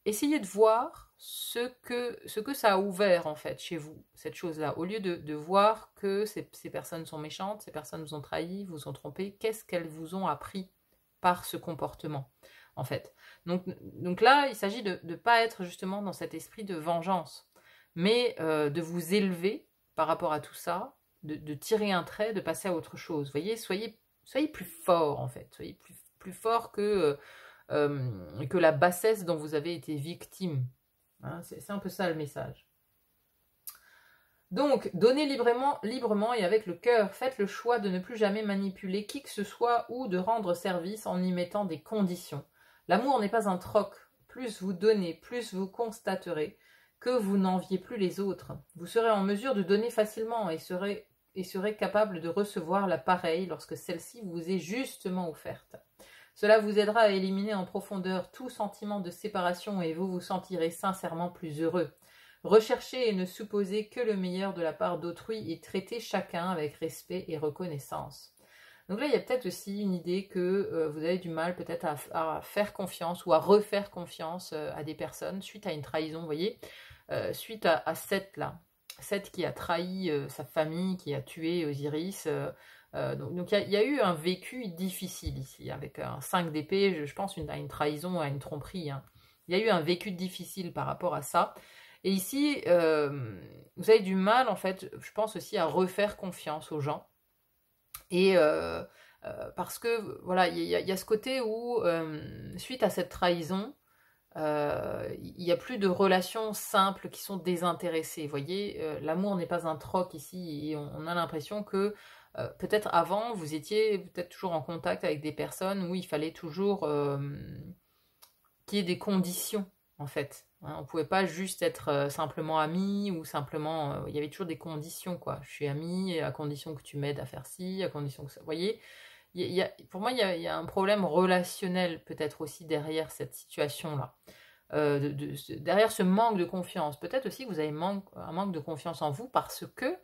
essayez de voir ce que ça a ouvert en fait chez vous, cette chose-là. Au lieu de voir que ces personnes sont méchantes, ces personnes vous ont trahi, vous ont trompé, qu'est-ce qu'elles vous ont appris par ce comportement en fait. Donc là, il s'agit de ne pas être justement dans cet esprit de vengeance, mais de vous élever par rapport à tout ça, de tirer un trait, de passer à autre chose. Vous voyez, soyez plus fort en fait, soyez plus fort que la bassesse dont vous avez été victime. Hein, c'est un peu ça le message. Donc, donnez librement et avec le cœur. Faites le choix de ne plus jamais manipuler qui que ce soit ou de rendre service en y mettant des conditions. L'amour n'est pas un troc. Plus vous donnez, plus vous constaterez que vous n'enviez plus les autres. Vous serez en mesure de donner facilement et serez capable de recevoir la pareille lorsque celle-ci vous est justement offerte. Cela vous aidera à éliminer en profondeur tout sentiment de séparation et vous vous sentirez sincèrement plus heureux. Recherchez et ne supposez que le meilleur de la part d'autrui et traitez chacun avec respect et reconnaissance. Donc là, il y a peut-être aussi une idée que vous avez du mal peut-être à faire confiance ou à refaire confiance à des personnes suite à une trahison, vous voyez. suite à Seth là. Seth qui a trahi sa famille, qui a tué Osiris. Donc il y a eu un vécu difficile ici, avec un 5 d'épée, je pense à une trahison, à une tromperie. Hein. Il y a eu un vécu difficile par rapport à ça. Et ici, vous avez du mal, en fait, je pense aussi à refaire confiance aux gens. Et parce que, voilà, il y a ce côté où, suite à cette trahison, il n'y a plus de relations simples qui sont désintéressées. Vous voyez, l'amour n'est pas un troc ici, et on a l'impression que peut-être avant, vous étiez peut-être toujours en contact avec des personnes où il fallait toujours qu'il y ait des conditions, en fait. Hein, on ne pouvait pas juste être simplement amis, ou simplement... il y avait toujours des conditions, quoi. Je suis amie, à condition que tu m'aides à faire ci, à condition que ça... Vous voyez, pour moi, il y a un problème relationnel, peut-être aussi, derrière cette situation-là. Derrière ce manque de confiance. Peut-être aussi que vous avez un manque de confiance en vous parce que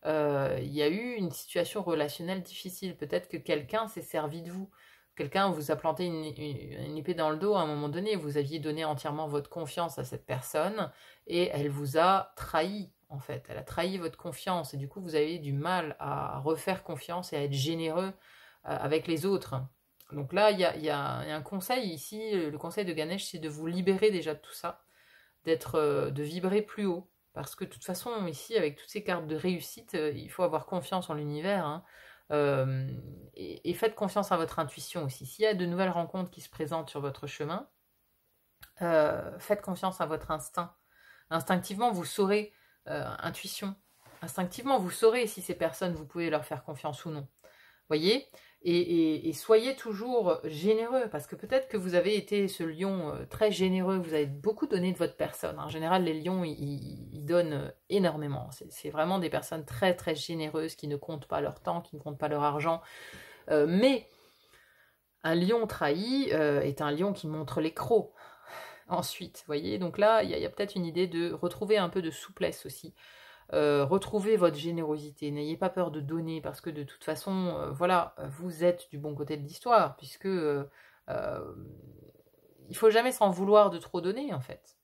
il y a eu une situation relationnelle difficile. Peut-être que quelqu'un s'est servi de vous. Quelqu'un vous a planté une épée dans le dos à un moment donné. Vous aviez donné entièrement votre confiance à cette personne et elle vous a trahi, en fait. Elle a trahi votre confiance et du coup, vous avez du mal à refaire confiance et à être généreux avec les autres. Donc là, il y a un conseil ici. Le conseil de Ganesh, c'est de vous libérer déjà de tout ça, de vibrer plus haut. Parce que de toute façon, ici, avec toutes ces cartes de réussite, il faut avoir confiance en l'univers. Hein. Et faites confiance à votre intuition aussi. S'il y a de nouvelles rencontres qui se présentent sur votre chemin, faites confiance à votre instinct. Instinctivement, vous saurez, intuition, instinctivement, vous saurez si ces personnes, vous pouvez leur faire confiance ou non. Voyez, et soyez toujours généreux, parce que peut-être que vous avez été ce lion très généreux, vous avez beaucoup donné de votre personne. En général, les lions, ils donnent énormément. C'est vraiment des personnes très très généreuses qui ne comptent pas leur temps, qui ne comptent pas leur argent. Mais un lion trahi est un lion qui montre les crocs. Ensuite, voyez, donc là, il y a peut-être une idée de retrouver un peu de souplesse aussi. Retrouvez votre générosité, n'ayez pas peur de donner, parce que de toute façon, voilà, vous êtes du bon côté de l'histoire, puisque il faut jamais s'en vouloir de trop donner, en fait.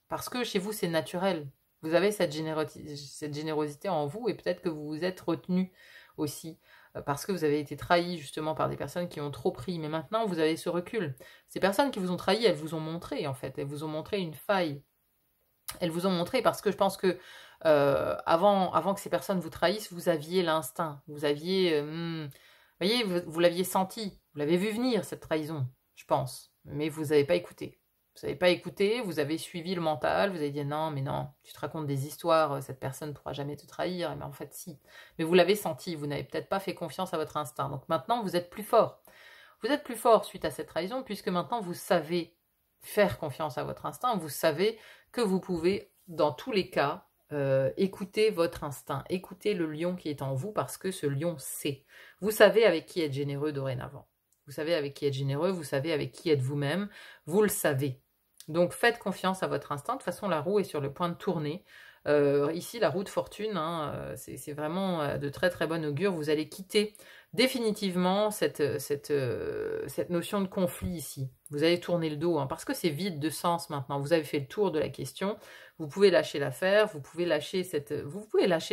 Parce que chez vous, c'est naturel. Vous avez cette générosité en vous, et peut-être que vous vous êtes retenu aussi, parce que vous avez été trahi justement par des personnes qui ont trop pris, mais maintenant, vous avez ce recul. Ces personnes qui vous ont trahi, elles vous ont montré, en fait, elles vous ont montré une faille. Elles vous ont montré parce que je pense que avant que ces personnes vous trahissent, vous aviez l'instinct. Vous aviez... voyez, vous l'aviez senti. Vous l'avez vu venir, cette trahison, je pense. Mais vous n'avez pas écouté. Vous n'avez pas écouté, vous avez suivi le mental, vous avez dit non, mais non, tu te racontes des histoires, cette personne ne pourra jamais te trahir. Mais en fait, si. Mais vous l'avez senti, vous n'avez peut-être pas fait confiance à votre instinct. Donc maintenant, vous êtes plus fort. Vous êtes plus fort suite à cette trahison, puisque maintenant, vous savez faire confiance à votre instinct. Vous savez que vous pouvez, dans tous les cas, écouter votre instinct, écoutez le lion qui est en vous, parce que ce lion sait. Vous savez avec qui être généreux dorénavant. Vous savez avec qui être généreux, vous savez avec qui être vous-même, vous le savez. Donc faites confiance à votre instinct. De toute façon, la roue est sur le point de tourner. Ici, la roue de fortune, hein, c'est vraiment de très très bon augure. Vous allez quitter définitivement cette notion de conflit ici. Vous allez tourner le dos, hein, parce que c'est vide de sens maintenant. Vous avez fait le tour de la question. Vous pouvez lâcher l'affaire, vous pouvez lâcher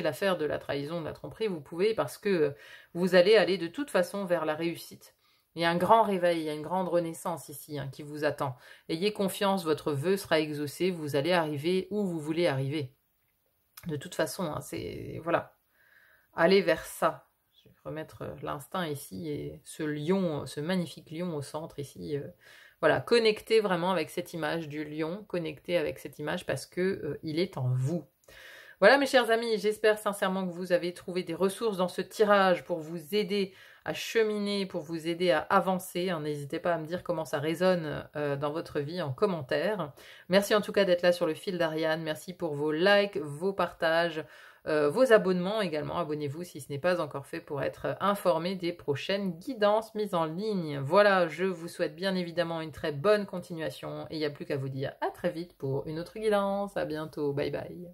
l'affaire de la trahison, de la tromperie. Vous pouvez, parce que vous allez aller de toute façon vers la réussite. Il y a un grand réveil, il y a une grande renaissance ici, hein, qui vous attend. Ayez confiance, votre vœu sera exaucé, vous allez arriver où vous voulez arriver. De toute façon, hein, c'est... Voilà. Allez vers ça. Je vais remettre l'instinct ici, et ce lion, ce magnifique lion au centre ici. Voilà, connectez vraiment avec cette image du lion, connectez avec cette image parce que il est en vous. Voilà mes chers amis, j'espère sincèrement que vous avez trouvé des ressources dans ce tirage pour vous aider à cheminer, pour vous aider à avancer. N'hésitez pas à me dire comment ça résonne dans votre vie en commentaire. Merci en tout cas d'être là sur le fil d'Ariane. Merci pour vos likes, vos partages, vos abonnements également. Abonnez-vous si ce n'est pas encore fait pour être informé des prochaines guidances mises en ligne. Voilà, je vous souhaite bien évidemment une très bonne continuation et il n'y a plus qu'à vous dire à très vite pour une autre guidance. À bientôt, bye bye.